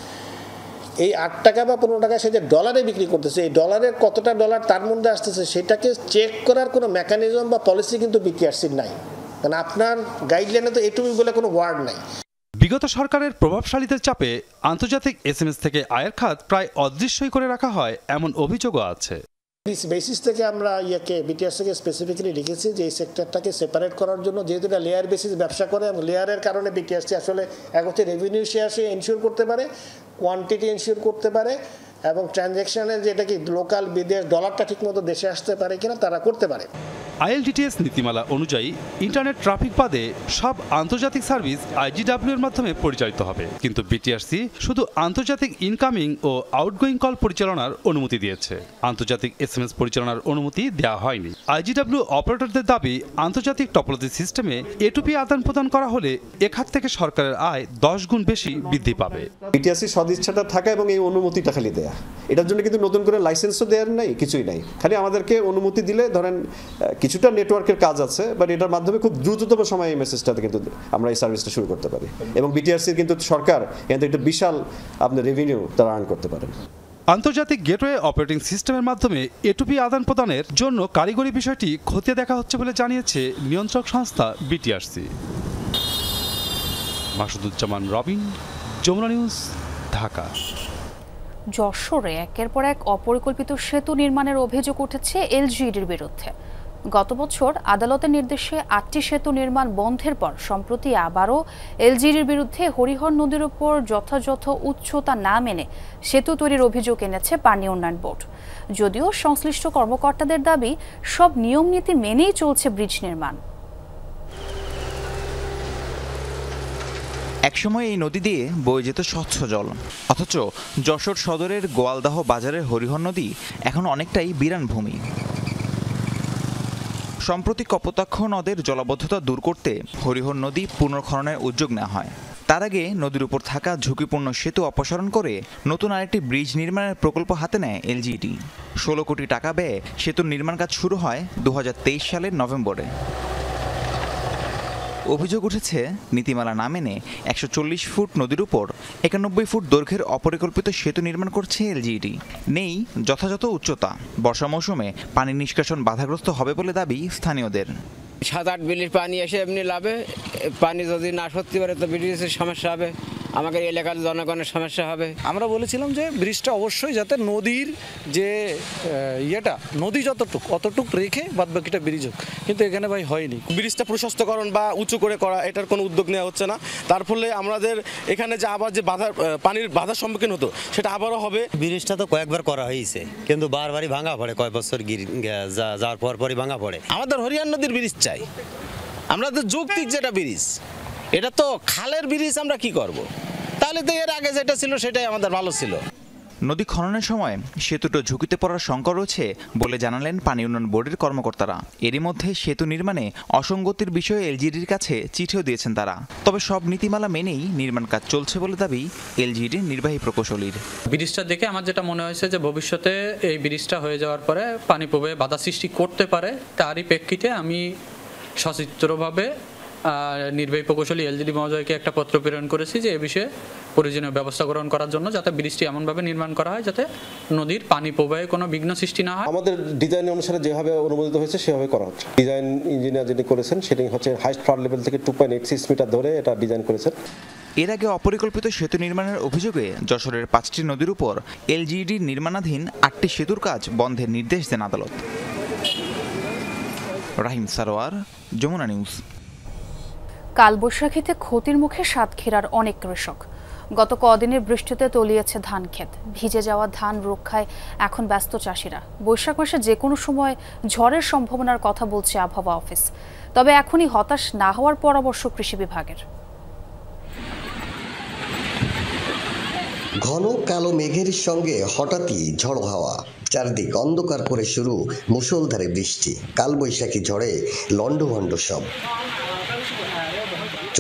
এই 8 টাকা বা 15 টাকা সে যে ডলারে বিক্রি করতেছে, এই ডলারের কতটা ডলার তার মধ্যে আসতেছে সেটাকে চেক করার কোনো মেকানিজম বা পলিসি কিন্তু বিটিআরসির নাই, কারণ আপনার গাইডলাইনে তো A2P বলে কোনো ওয়ার্ড নাই। বিগত সরকারের প্রভাবশালীদের চাপে আন্তর্জাতিক SMS থেকে আয়ের খাত প্রায় অদৃশ্যই করে রাখা হয়, এমন অভিযোগও আছে। বেসিস থেকে আমরা বিটিআরসিকে স্পেসিফিক্যালি লিখেছি যে এই সেক্টরটাকে সেপারেট করার জন্য, যেহেতু এটা লেয়ার বেসিস ব্যবসা করে এবং লেয়ারের কারণে বিটিআরসি আসলে এক হচ্ছে রেভিনিউ শেয়ার সে এনশিওর করতে পারে, কোয়ান্টিটি এনশিওর করতে পারে এবং ট্রানজ্যাকশনের যেটা কি লোকাল বিদেশ ডলারটা ঠিকমতো দেশে আসতে পারে কিনা তারা করতে পারে। ILTTS নীতিমালা অনুযায়ী ইন্টারনেট ট্রাফিক বাদে সব আন্তর্জাতিক সার্ভিস IGW এর মাধ্যমে পরিচালিত হবে, কিন্তু বিটিআরসি শুধু আন্তর্জাতিক ইনকামিং ও আউটগোয়িং কল পরিচালনার অনুমতি দিয়েছে, আন্তর্জাতিক SMS পরিচালনার অনুমতি দেওয়া হয়নি। IGW অপারেটরদের দাবি, আন্তর্জাতিক টপোলজি সিস্টেমে A2P আদান প্রদান করা হলে এ খাত থেকে সরকারের আয় 10 গুণ বেশি বৃদ্ধি পাবে। বিটিআরসি সদিচ্ছাটা থাকা এবং এই অনুমতিটা খালি দেয়া, এটার জন্য কিন্তু নতুন করে লাইসেন্সও দেওয়ার নাই, কিছুই নাই, খালি আমাদেরকে অনুমতি দিলে ধরেন কিছুটা নেটওয়ার্কের কাজ আছে, বাট এটার মাধ্যমে খুব দ্রুততম সময়ে এই মেসেজটাতে কিন্তু আমরা এই সার্ভিসটা শুরু করতে পারি এবং বিটিআরসির কিন্তু সরকার এখান থেকে একটা বিশাল আপনার রেভিনিউ তারা আর্ন করতে পারেন। আন্তর্জাতিক গেটওয়ে অপারেটিং সিস্টেমের মাধ্যমে A2P আদান প্রদানের জন্য কারিগরি বিষয়টি খতিয়ে দেখা হচ্ছে বলে জানিয়েছে নিয়ন্ত্রক সংস্থা বিটিআরসি। মাসুদুজ্জামান রবিন, যমুনা নিউজ, ঢাকা। যশোরে একের পর এক অপরিকল্পিত সেতু নির্মাণের অভিযোগ উঠেছে LGEDর বিরুদ্ধে। গত বছর আদালতের নির্দেশে 8টি সেতু নির্মাণ বন্ধের পর সম্প্রতি আবারও LGEDর বিরুদ্ধে হরিহর নদীর উপর যথাযথ উচ্চতা না মেনে সেতু তৈরির অভিযোগ এনেছে পানি উন্নয়ন বোর্ড। যদিও সংশ্লিষ্ট কর্মকর্তাদের দাবি, সব নিয়ম নীতি মেনেই চলছে ব্রিজ নির্মাণ। একসময় এই নদী দিয়ে বয়ে যেত স্বচ্ছ জল, অথচ যশোর সদরের গোয়ালদাহ বাজারের হরিহর নদী এখন অনেকটাই বিরান ভূমি। সম্প্রতি কপোতাক্ষ নদের জলাবদ্ধতা দূর করতে হরিহর নদী পুনর্খননের উদ্যোগ নেওয়া হয়। তার আগে নদীর উপর থাকা ঝুঁকিপূর্ণ সেতু অপসারণ করে নতুন আরেকটি ব্রিজ নির্মাণের প্রকল্প হাতে নেয় এলজিইডি। 16 কোটি টাকা ব্যয়ে সেতুর নির্মাণ কাজ শুরু হয় 2023 সালের নভেম্বরে। অভিযোগ উঠেছে নীতিমালা না মেনে 140 ফুট নদীর উপর 91 ফুট দৈর্ঘ্যের অপরিকল্পিত সেতু নির্মাণ করছে এলজিইডি। নেই যথাযথ উচ্চতা, বর্ষা মৌসুমে পানি নিষ্কাশন বাধাগ্রস্ত হবে বলে দাবি স্থানীয়দের। 7-8 বিলির পানি এসে এমনি লাভে, পানি যদি না সত্যি পারে তো ব্রিজের সমস্যা হবে, আমাদের এলাকার জনগণের সমস্যা হবে। আমরা বলেছিলাম যে ব্রিজটা অবশ্যই যাতে নদীর যে নদী যতটুকু অতটুক রেখে বাদ বাকিটা ব্রিজ হোক, কিন্তু এখানে ভাই হয়নি। ব্রিজটা প্রশস্তকরণ বা উঁচু করে করা এটার কোনো উদ্যোগ নেওয়া হচ্ছে না। তার ফলে আমাদের এখানে যে আবার যে পানির বাধার সম্মুখীন হতো সেটা আবারও হবে। ব্রিজটা তো কয়েকবার করা হয়েছে, কিন্তু বারবারই ভাঙা পড়ে, কয়েক বছর যাওয়ার পরই ভাঙা পড়ে। আমাদের হরিয়ার নদীর ব্রিজ চাই, আমরা তো যৌক্তিক যেটা ব্রিজ, এটা তো খালের ব্রিজ, আমরা কি করব? তাহলে তো এর আগে যেটা ছিল সেটাই আমাদের ভালো ছিল। নদী খননের সময় সেতুটো ঝুঁকিতে পড়ার শঙ্কা রয়েছে বলে জানালেন পানি উন্নয়ন বোর্ডের কর্মকর্তারা। এরই মধ্যে সেতু নির্মাণে অসঙ্গতির বিষয়ে এলজিইডির কাছে চিঠিও দিয়েছেন তারা। তবে সব নীতিমালা মেনেই নির্মাণ কাজ চলছে বলে দাবি এলজিইডির নির্বাহী প্রকৌশলীর। ব্রিজটা দেখে আমার যেটা মনে হয়েছে যে ভবিষ্যতে এই ব্রিজটা হয়ে যাওয়ার পরে পানি প্রবাহে বাধা সৃষ্টি করতে পারে, তারই প্রেক্ষিতে আমি সচিত্রভাবে নির্বাহী প্রকৌশলী এলজিইডি মহোদয়কে একটা পত্র প্রেরণ করেছি যে এ বিষয়ে প্রয়োজনীয় ব্যবস্থা গ্রহণ করার জন্য, যাতে ব্রিজটি এমনভাবে নির্মাণ করা হয় যাতে নদীর পানি প্রবাহে কোনো বিঘ্ন সৃষ্টি না হয়। আমাদের ডিজাইন অনুসারে যেভাবে অনুমোদিত হয়েছে সেভাবে করা হচ্ছে। ডিজাইন ইঞ্জিনিয়ার যিনি করেছেন সেটি হচ্ছে হাইস্ট ফ্লাড লেভেল থেকে 2.86 মিটার ধরে এটা ডিজাইন করেছেন। এর আগে অপরিকল্পিত সেতু নির্মাণের অভিযোগে যশোরের 5টি নদীর উপর এলজিইডির নির্মাণাধীন 8টি সেতুর কাজ বন্ধের নির্দেশ দেন আদালত। রাহিম সারোয়ার, যমুনা নিউজ। কালবৈশাখীতে ক্ষতির মুখে সাতক্ষীরার অনেক কৃষক। গত কদিনের বৃষ্টিতে তলিয়েছে ধান ক্ষেত, ভিজে যাওয়া ধান রক্ষায় এখন ব্যস্ত চাষিরা। বৈশাখ মাসে যে কোনো সময় ঝড়ের সম্ভাবনার কথা বলছে আবহাওয়া অফিস, তবে এখনই হতাশ না হওয়ার পরামর্শ কৃষি বিভাগের। ঘন কালো মেঘের সঙ্গে হঠাৎই ঝড় হাওয়া, চারদিক অন্ধকার করে শুরু মুষলধারে বৃষ্টি। কালবৈশাখী ঝড়ে লন্ডভন্ড সব।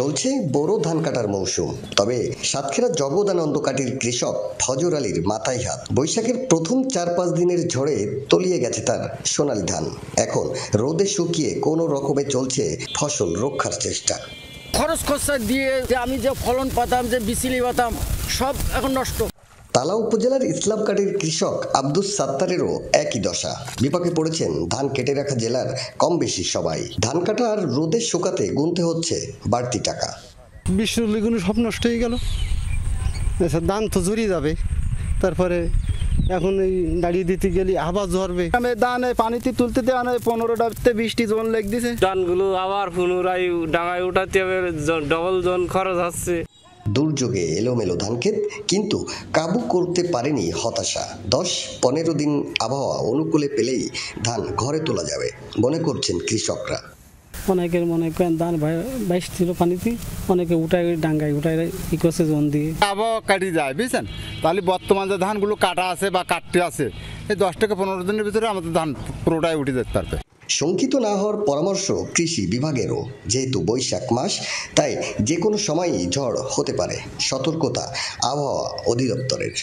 চলছে বোরো ধান কাটার মৌসুম, তবে সাতক্ষীরা জগদানন্দ কাটির কৃষক ফজর আলীর মাথায় হাত। বৈশাখের প্রথম 4-5 দিনের ঝড়ে তলিয়ে গেছে তার সোনালী ধান। এখন রোদে শুকিয়ে কোনো রকমে চলছে ফসল রক্ষার চেষ্টা। খরচ খরচা দিয়ে যে আমি যে ফলন পাতাম, যে বিচিলি পাতাম, সব এখন নষ্ট। তালা উপজেলার ইসলামকাটির কৃষক আব্দুস সাত্তারেরও একই দশা। বিপাকে পড়েছেন ধান কেটে রাখা জেলার কম বেশি সবাই। ধান কাটা আর রোদে শুকাতে গুনতে হচ্ছে বাড়তি টাকা। বৃষ্টিগুলো সব নষ্ট হয়ে গেল, ধান তো জড়িয়ে যাবে। তারপরে এখন এই দাঁড়িয়ে দিতে গেলে আবার ঝরবে। আমি ধান পানিতে তুলতে দেওয়া 15টাতে 20টি জন লেগ দিছে। ধানগুলো আবার পুনরায় ডাঙায় উঠাতে হবে, ডবল জন খরচ হচ্ছে। দুর্যোগে এলোমেলো ধানক্ষেত, কিন্তু কাবু করতে পারেনি হতাশা। 10-15 দিন আবহাওয়া অনুকূলে পেলেই ধান ঘরে তোলা যাবে মনে করছেন কৃষকরা। অনেকের মনে করেন ধান বাইশ ছিল পানিতে, অনেকে উঠায় ডাঙ্গায় উঠায় ই করছে জন দিয়ে। আবহাওয়া কাটি যায় বুঝছেন, তাহলে বর্তমান যে ধানগুলো কাটা আছে বা কাটতে আছে, এই 10 থেকে 15 দিনের ভিতরে আমাদের ধান পুরোটাই উঠে যেতে পারবে। শঙ্কিত না হওয়ার পরামর্শ কৃষি বিভাগেরও। যেহেতু বৈশাখ মাস, তাই যে কোনো সময়ই ঝড় হতে পারে, সতর্কতা আবহাওয়া অধিদপ্তরের।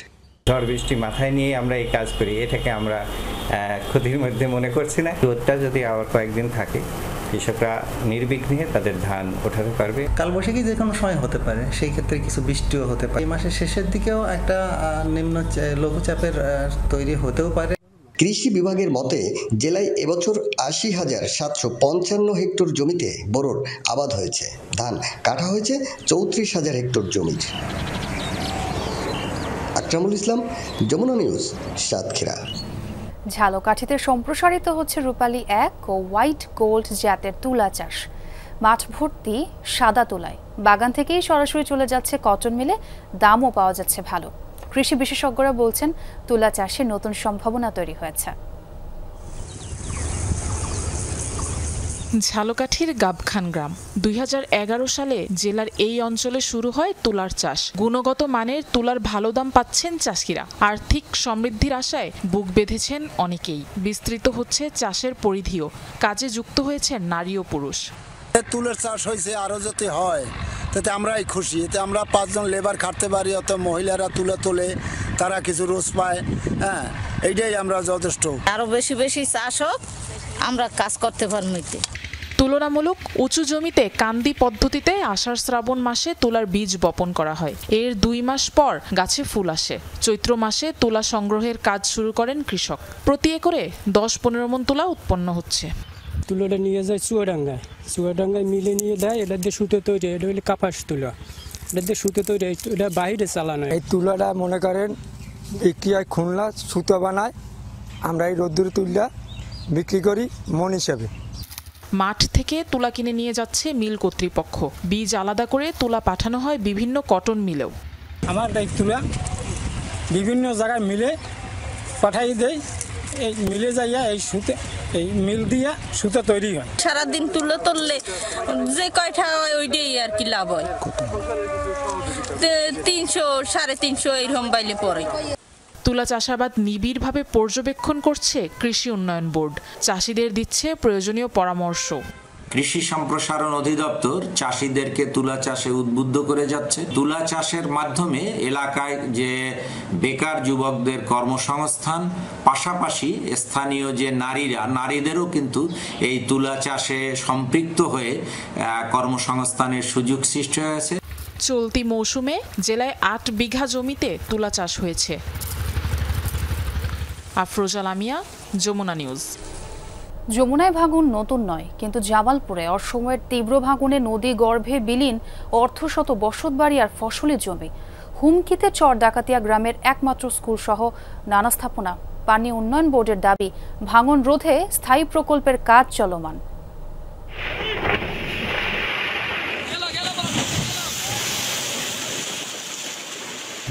ঝড় বৃষ্টি মাথায় নিয়ে আমরা এই কাজ করি, এটাকে আমরা ক্ষতির মধ্যে মনে করছি না। রোদটা যদি আবার কয়েকদিন থাকে, কৃষকরা নির্বিঘ্নে তাদের ধান ওঠাতে পারবে। কালবৈশাখী যে কোনো সময় হতে পারে, সেই ক্ষেত্রে কিছু বৃষ্টিও হতে পারে। এই মাসের শেষের দিকেও একটা লঘুচাপের তৈরি হতেও পারে। কৃষি বিভাগের মতে জেলায় এবছর 80,755 হেক্টর জমিতে বোরোর আবাদ হয়েছে। ধান কাটা হয়েছে 34,000 হেক্টর জমির। আকরামুল ইসলাম, যমুনা নিউজ, সাতক্ষীরা। ঝালকাঠিতে সম্প্রসারিত হচ্ছে রূপালী 1 ও হোয়াইট গোল্ড জাতের তুলা চাষ। মাঠ ভর্তি সাদা তুলায়, বাগান থেকেই সরাসরি চলে যাচ্ছে কটন মিলে, দামও পাওয়া যাচ্ছে ভালো। কৃষি বিশেষজ্ঞরা বলছেন তুলা চাষে নতুন সম্ভাবনা তৈরি হয়েছে। ঝালকাঠির গাবখান গ্রাম 2011 সালে জেলার এই অঞ্চলে শুরু হয় তুলার চাষ। গুণগত মানের তুলার ভালো দাম পাচ্ছেন চাষিরা। আর্থিক সমৃদ্ধির আশায় বুক বেঁধেছেন অনেকেই। বিস্তৃত হচ্ছে চাষের পরিধিও, কাজে যুক্ত হয়েছেন নারী ও পুরুষ। তুলার চাষ হয়েছে, আরো যাতে হয় তাতে আমরাই খুশি। এতে আমরা 5 জন লেবার খাটতে পারি, অত মহিলারা তুলে তোলে, তারা কিছু রোজ পায়। হ্যাঁ, এইটাই আমরা যথেষ্ট। আরো বেশি বেশি চাষ হোক, আমরা কাজ করতে পারবো। তুলনামূলক উঁচু জমিতে কান্দি পদ্ধতিতে আষাঢ় শ্রাবণ মাসে তুলার বীজ বপন করা হয়। এর 2 মাস পর গাছে ফুল আসে। চৈত্র মাসে তুলা সংগ্রহের কাজ শুরু করেন কৃষক। প্রতি একরে 10-15 মণ তুলা উৎপন্ন হচ্ছে। তুলাটা নিয়ে যায় চুয়াডাঙ্গায় মিলে নিয়ে দেয়। এটা দিয়ে সুতো তৈরি, এটা হলে কাপাস তুলা। এটা দিয়ে সুতো তৈরি, এটা বাইরে চালানো। এই তুলাটা মনে করেন বিক্রি হয় খুলনা, সুতো বানায়। আমরা এই রোদ্দুরে তুলা বিক্রি করি মন হিসাবে। মাঠ থেকে তুলা কিনে নিয়ে যাচ্ছে মিল কর্তৃপক্ষ। বীজ আলাদা করে তুলা পাঠানো হয় বিভিন্ন কটন মিলেও। আমার এই তুলা বিভিন্ন জায়গায় মিলে পাঠাই দেয়। এই মিলে যাইয়া এই সুতো, এই মিল দিয়া সুতা তৈরি হয়। সারাদিন তুলে তুললে যে কয়টা হয় ওইটাই আর কি লাভ হয়। 300-350 এরকম বাইলে পড়ে। তুলা চাষাবাদ নিবিড়ভাবে পর্যবেক্ষণ করছে কৃষি উন্নয়ন বোর্ড। চাষিদের দিচ্ছে প্রয়োজনীয় পরামর্শ। কৃষি সম্প্রসারণ অধিদপ্তর চাষিদেরকে তুলা চাষে উদ্বুদ্ধ করে যাচ্ছে। তুলা চাষের মাধ্যমে এলাকায় যে বেকার যুবকদের কর্মসংস্থান, পাশাপাশি স্থানীয় যে নারীদেরও কিন্তু এই তুলা চাষে সম্পৃক্ত হয়ে কর্মসংস্থানের সুযোগ সৃষ্টি হয়েছে। চলতি মৌসুমে জেলায় 8 বিঘা জমিতে তুলা চাষ হয়েছে। আফরোজা লামিয়া, যমুনা নিউজ। যমুনায় ভাঙন নতুন নয়, কিন্তু জামালপুরে অসময়ের তীব্র ভাঙনে নদী গর্ভে বিলীন অর্ধশত বসতবাড়ি আর ফসলি জমি। হুমকিতে চর ডাকাতিয়া গ্রামের একমাত্র স্কুল সহ নানা স্থাপনা। পানি উন্নয়ন বোর্ডের দাবি, ভাঙন রোধে স্থায়ী প্রকল্পের কাজ চলমান।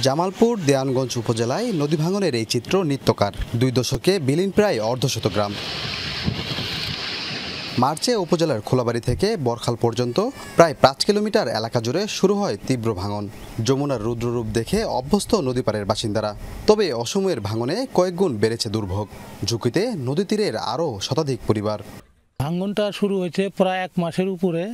জামালপুর দেওয়ানগঞ্জ উপজেলায় নদী ভাঙনের এই চিত্র নিত্যকার। 2 দশকে বিলীন প্রায় অর্ধশত গ্রাম। মার্চে উপজেলার খোলাবাড়ি থেকে বরখাল পর্যন্ত প্রায় 5 কিলোমিটার এলাকা জুড়ে শুরু হয় তীব্র ভাঙন। যমুনার রুদ্ররূপ দেখে অভ্যস্ত নদীপাড়ের বাসিন্দারা। তবে অসময়ের ভাঙনে কয়েকগুণ বেড়েছে দুর্ভোগ। ঝুঁকিতে নদী তীরের আরও শতাধিক পরিবার। ভাঙনটা শুরু হয়েছে প্রায় 1 মাসের উপরে।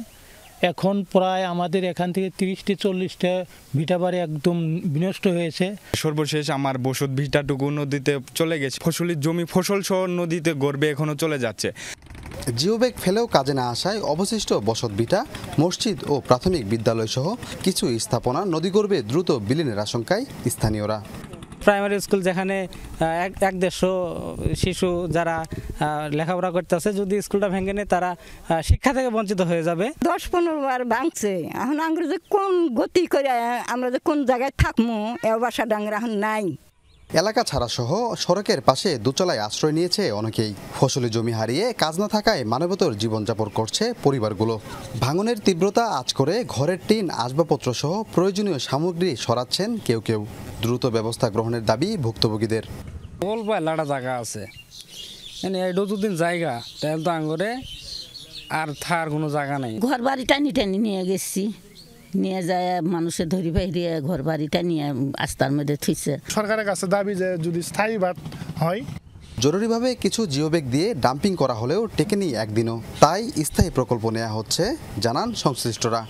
এখন প্রায় আমাদের এখান থেকে 30-40টা ভিটাবাড়ি একদম বিনষ্ট হয়েছে। সর্বশেষ আমার বসত ভিটাটুকু নদীতে চলে গেছে। ফসলি জমি ফসল সহ নদীতে গর্বে এখনো চলে যাচ্ছে। জিওব্যাগ ফেলেও কাজে না আসায় অবশিষ্ট বসত ভিটা, মসজিদ ও প্রাথমিক বিদ্যালয় সহ কিছু স্থাপনা নদীগর্ভে দ্রুত বিলীনের আশঙ্কায় স্থানীয়রা। প্রাইমারি স্কুল যেখানে 150 শিশু যারা লেখাপড়া করতেছে, যদি স্কুলটা ভেঙে নেয় তারা শিক্ষা থেকে বঞ্চিত হয়ে যাবে। 10-15 বার ভাঙছে। এখন আমরা যে কোন গতি করে আমরা যে কোন জায়গায় থাকবো এ বাসা ডাঙ্গা এখন নাই। এলাকা ছাড়া সহ সড়কের পাশে দোতলায় আশ্রয় নিয়েছে অনেকেই। ফসলি জমি হারিয়ে কাজ না থাকায় মানবেতর জীবনযাপন করছে পরিবারগুলো। ভাঙনের তীব্রতা আঁচ করে ঘরের টিন, আসবাবপত্র সহ প্রয়োজনীয় সামগ্রী সরাচ্ছেন কেউ কেউ। দ্রুত ব্যবস্থা গ্রহণের দাবি ভুক্তভোগীদের। অল্প লাড়া জায়গা আছে, এটা দুদিন জায়গা তাহলে তো আঙ্গরে আর থার কোনো জায়গা নেই। ঘর বাড়ি টানি টানি নিয়ে গেছি, নিয়ে যায় মানুষের ধরি বাইরে ঘর বাড়িটা নিয়ে আস্তার মধ্যে থুইছে। সরকারের কাছে দাবি যে যদি স্থায়ী বাদ হয়। জরুরিভাবে কিছু জিওব্যাগ দিয়ে ডাম্পিং করা হলেও টেকেনি একদিনও, তাই স্থায়ী প্রকল্প নেওয়া হচ্ছে জানান সংশ্লিষ্টরা।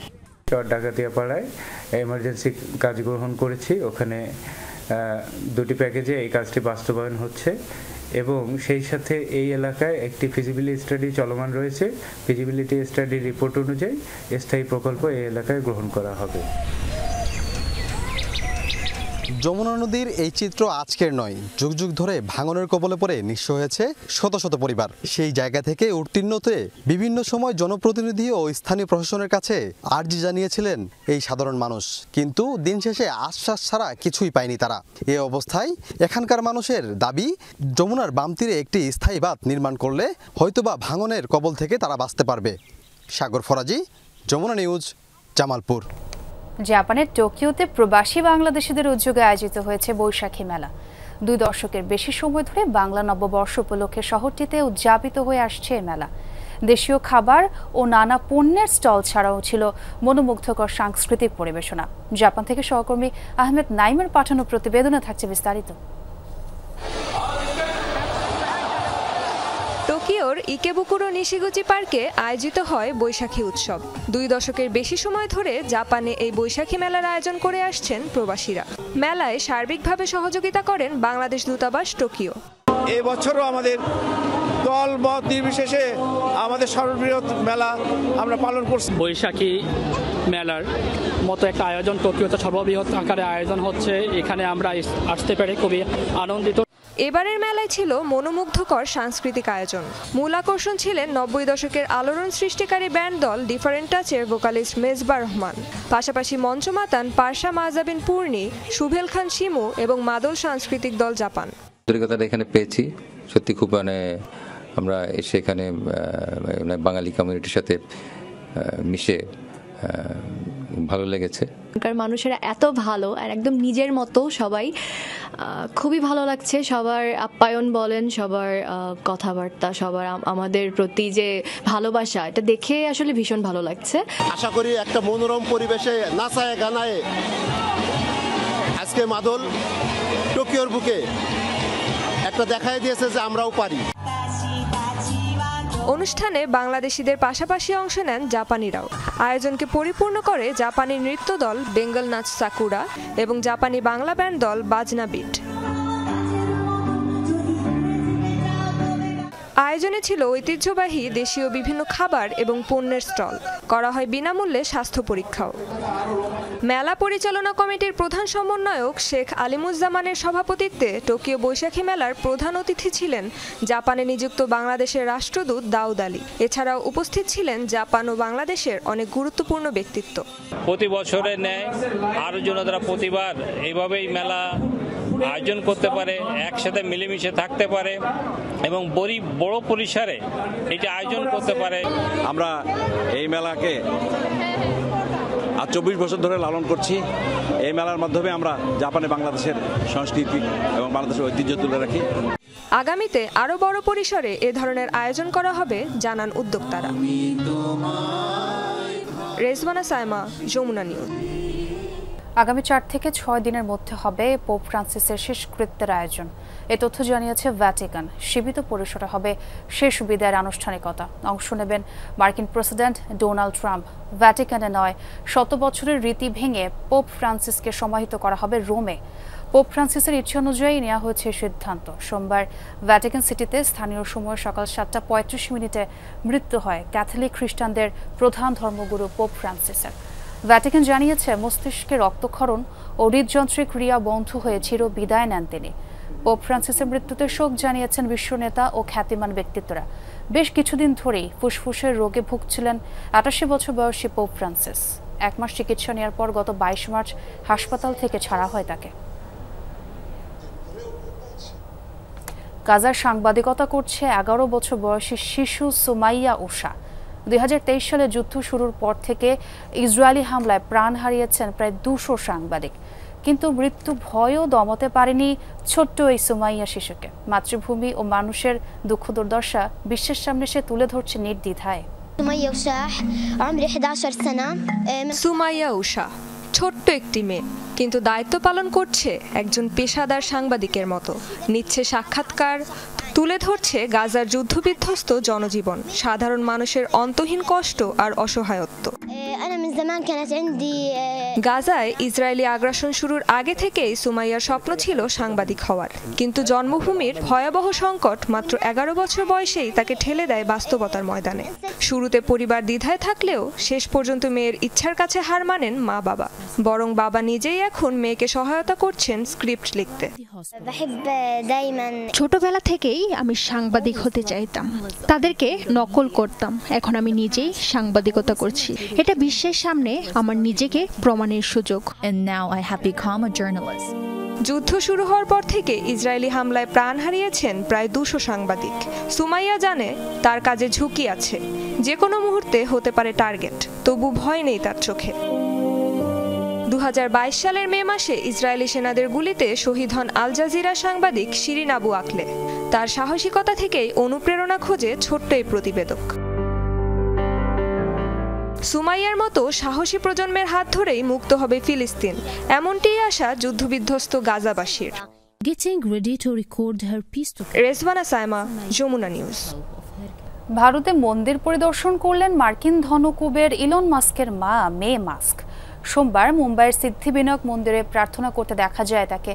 চর ডাকাতিয়া পাড়ায় এমার্জেন্সি কাজ গ্রহণ করেছি। ওখানে 2টি প্যাকেজে এই কাজটি বাস্তবায়ন হচ্ছে এবং সেই সাথে এই এলাকায় একটি ফিজিবিলিটি স্টাডি চলমান রয়েছে। ফিজিবিলিটি স্টাডির রিপোর্ট অনুযায়ী স্থায়ী প্রকল্প এই এলাকায় গ্রহণ করা হবে। যমুনা নদীর এই চিত্র আজকের নয়, যুগ যুগ ধরে ভাঙনের কবলে পড়ে নিঃস্ব হয়েছে শত শত পরিবার। সেই জায়গা থেকে উত্তীর্ণ হতে বিভিন্ন সময় জনপ্রতিনিধি ও স্থানীয় প্রশাসনের কাছে আর্জি জানিয়েছিলেন এই সাধারণ মানুষ, কিন্তু দিন শেষে আশ্বাস ছাড়া কিছুই পায়নি তারা। এ অবস্থায় এখানকার মানুষের দাবি, যমুনার বাম তীরে একটি স্থায়ী বাঁধ নির্মাণ করলে হয়তোবা ভাঙনের কবল থেকে তারা বাঁচতে পারবে। সাগর ফরাজি, যমুনা নিউজ, জামালপুর। জাপানের টোকিওতে প্রবাসী বাংলাদেশিদের উদ্যোগে আয়োজিত হয়েছে বৈশাখী মেলা। 2 দশকের বেশি সময় ধরে বাংলা নববর্ষ উপলক্ষে শহরটিতে উদযাপিত হয়ে আসছে এই মেলা। দেশীয় খাবার ও নানা পণ্যের স্টল ছাড়াও ছিল মনোমুগ্ধকর সাংস্কৃতিক পরিবেশনা। জাপান থেকে সহকর্মী আহমেদ নাইমের পাঠানো প্রতিবেদনে থাকছে বিস্তারিত। টোকিওর ইকেবুকুরো নিশিগুচি পার্কে আয়োজিত হয় বৈশাখী উৎসব। 2 দশকের বেশি সময় ধরে জাপানে এই বৈশাখী মেলার আয়োজন করে আসছেন প্রবাসীরা। মেলায় সার্বিকভাবে সহযোগিতা করেন বাংলাদেশ দূতাবাস টোকিও। এবছরও আমাদের দল মত নির্বিশেষে আমাদের সর্ববৃহৎ মেলা আমরা পালন করছি। বৈশাখী মেলার মতো একটা আয়োজন টোকিওতে সর্ববৃহৎ আকারে আয়োজন হচ্ছে, এখানে আমরা আসতে পেরে খুবই আনন্দিত। এবারের মেলায় ছিল মনোমুগ্ধকর সাংস্কৃতিক আয়োজন। মূল আকর্ষণ ছিলেন 90 দশকের আলোড়ন সৃষ্টিকারী ব্যান্ড দল ডিফারেন্ট টাচের ভোকালিস্ট মেজবা রহমান। পাশাপাশি মঞ্চ মাতান পারসা মাহজাবিন পূর্ণি, সুভেল খান শিমু এবং মাদল সাংস্কৃতিক দল জাপান। অভিজ্ঞতাটা এখানে পেয়েছি, সত্যি খুব আমরা এসে এখানে বাঙালি কমিউনিটির সাথে মিশে ভালো লেগেছে। মানুষেরা এত ভালো আর একদম নিজের মতো সবাই, খুবই ভালো লাগছে। সবার আপ্যায়ন বলেন, সবার কথাবার্তা, সবার আমাদের প্রতি যে ভালোবাসা, এটা দেখে আসলে ভীষণ ভালো লাগছে। আশা করি একটা মনোরম পরিবেশে নাচায় গানায় আজকে মাদল টোকিওর বুকে একটা দেখাই দিয়েছে যে আমরাও পারি। অনুষ্ঠানে বাংলাদেশিদের পাশাপাশি অংশ নেন জাপানিরাও। আয়োজনকে পরিপূর্ণ করে জাপানি নৃত্য দল বেঙ্গল নাচ সাকুরা এবং জাপানি বাংলা ব্যান্ড দল বাজনা বিট। আয়োজনে ছিল ঐতিহ্যবাহী দেশীয় বিভিন্ন খাবার এবং পণ্যের স্টল। করা হয় বিনামূল্যে স্বাস্থ্য পরীক্ষাও। মেলা পরিচালনা কমিটির প্রধান সমন্বয়ক শেখ আলিমুজ্জামানের সভাপতিত্বে টোকিও বৈশাখী মেলার প্রধান অতিথি ছিলেন জাপানে নিযুক্ত বাংলাদেশের রাষ্ট্রদূত দাউদ আলী। এছাড়াও উপস্থিত ছিলেন জাপান ও বাংলাদেশের অনেক গুরুত্বপূর্ণ ব্যক্তিত্ব। প্রতি বছরের ন্যায় আরও যেন তারা প্রতিবার এইভাবেই মেলা আয়োজন করতে পারে, একসাথে মিলেমিশে থাকতে পারে এবং বড় পরিসরে এটা আয়োজন করতে পারে। আমরা এই মেলাকে আজ 24 বছর ধরে লালন করছি। এই মেলার মাধ্যমে আমরা জাপানে বাংলাদেশের সংস্কৃতি এবং বাংলাদেশের ঐতিহ্য তুলে রাখি। আগামীতে আরও বড় পরিসরে এ ধরনের আয়োজন করা হবে জানান উদ্যোক্তারা। রেজওয়ানা সাইমা, যমুনা নিউজ। আগামী 4 থেকে 6 দিনের মধ্যে হবে পোপ ফ্রান্সিসের শেষকৃত্যের আয়োজন। এ তথ্য জানিয়েছে ভ্যাটিকান। সীমিত পরিসরে হবে শেষ বিদায়ের আনুষ্ঠানিকতা। অংশ নেবেন মার্কিন প্রেসিডেন্ট ডোনাল্ড ট্রাম্প। ভ্যাটিকানে নয়, 100 বছরের রীতি ভেঙে পোপ ফ্রান্সিসকে সমাহিত করা হবে রোমে। পোপ ফ্রান্সিসের ইচ্ছে অনুযায়ী নেওয়া হয়েছে সিদ্ধান্ত। সোমবার ভ্যাটিকান সিটিতে স্থানীয় সময় সকাল 7:35 মৃত্যু হয় ক্যাথলিক খ্রিস্টানদের প্রধান ধর্মগুরু পোপ ফ্রান্সিসের। ভ্যাটিকান জানিয়েছে মস্তিষ্কে রক্তক্ষরণ ও হৃদযন্ত্রের ক্রিয়া বন্ধ হয়ে চির বিদায় নেন তিনি। পোপ ফ্রান্সিসের মৃত্যুতে শোক জানিয়েছেন বিশ্ব নেতা ও খ্যাতিমান ব্যক্তিত্বরা। বেশ কিছুদিন ধরেই ফুসফুসের রোগে ভুগছিলেন 88 বছর বয়সী পোপ ফ্রান্সিস। 1 মাস চিকিৎসা নেওয়ার পর গত 22 মার্চ হাসপাতাল থেকে ছাড়া হয় তাকে। গাজার সাংবাদিকতা করছে 11 বছর বয়সী শিশু সুমাইয়া উষা। 2023 সালে যুদ্ধ শুরুর পর থেকে ইসরায়েলি হামলায় প্রাণ হারিয়েছেন প্রায় 200 সাংবাদিক, কিন্তু মৃত্যু ভয়ও দমাতে পারেনি ছোট্ট এই সুমাইয়া শিশুকে। মাতৃভূমি ও মানুষের দুঃখ দুর্দশা বিশ্বের সামনে সে তুলে ধরছে নির্দ্বিধায়। সুমাইয়া উষা ছোট্ট একটি মেয়ে, কিন্তু দায়িত্ব পালন করছে একজন পেশাদার সাংবাদিকের মতো। নিচ্ছে সাক্ষাৎকার, তুলে ধরছে গাজার যুদ্ধবিধ্বস্ত জনজীবন, সাধারণ মানুষের অন্তহীন কষ্ট আর অসহায়ত্ব। গাজায় ইসরায়েলি আগ্রাসন শুরুর আগে থেকেই সুমাইয়ার স্বপ্ন ছিল সাংবাদিক হওয়ার, কিন্তু জন্মভূমির ভয়াবহ সংকট মাত্র 11 বছর বয়সেই তাকে ঠেলে দেয় বাস্তবতার ময়দানে। শুরুতে পরিবার দ্বিধায় থাকলেও শেষ পর্যন্ত মেয়ের ইচ্ছার কাছে হার মানেন মা বাবা। বরং বাবা নিজেই এখন মেয়েকে সহায়তা করছেন স্ক্রিপ্ট লিখতে। ছোটবেলা থেকেই আমি সাংবাদিক হতে চাইতাম, তাদেরকে নকল করতাম। এখন আমি নিজেই সাংবাদিকতা করছি। এটা বিশ্বের সামনে আমার নিজেকে প্রমাণের সুযোগ। যুদ্ধ শুরু হওয়ার পর থেকে ইসরায়েলি হামলায় প্রাণ হারিয়েছেন প্রায় 200 সাংবাদিক। সুমাইয়া জানে তার কাজে ঝুঁকি আছে, যে কোনো মুহূর্তে হতে পারে টার্গেট, তবু ভয় নেই তার চোখে। 2022 সালের মে মাসে ইসরায়েলি সেনাদের গুলিতে শহীদ হন আল জাজিরা সাংবাদিক শিরিন আবু আকলে। তার সাহসিকতা থেকেই অনুপ্রেরণা খোঁজে ছোট্ট এই প্রতিবেদক। সুমাইয়ার মতো সাহসী প্রজন্মের হাত ধরেই মুক্ত হবে ফিলিস্তিন, এমনটিই আশা যুদ্ধবিধ্বস্ত গাজাবাসীর। রেজওয়ানা সাইমা, যমুনা নিউজ। ভারতে মন্দির পরিদর্শন করলেন মার্কিন ধনকুবের ইলন মাস্কের মা মে মাস্ক। সোমবার মুম্বাইয়ের সিদ্ধিবিনায়ক মন্দিরে প্রার্থনা করতে দেখা যায় তাকে।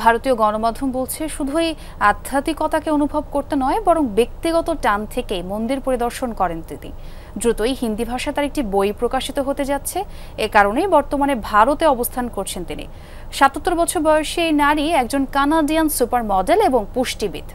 ভারতীয় গণমাধ্যম বলছে শুধু এই আধ্যাত্মিকতাকে অনুভব করতে নয়, বরং ব্যক্তিগত টান থেকেই মন্দির পরিদর্শন করেন তিনি। দ্রুতই হিন্দি ভাষায় তার একটি বই প্রকাশিত হতে যাচ্ছে। এ কারণেই বর্তমানে ভারতে অবস্থান করছেন তিনি। ৭৭ বছর বয়সী এই নারী একজন কানাডিয়ান সুপার মডেল এবং পুষ্টিবিদ।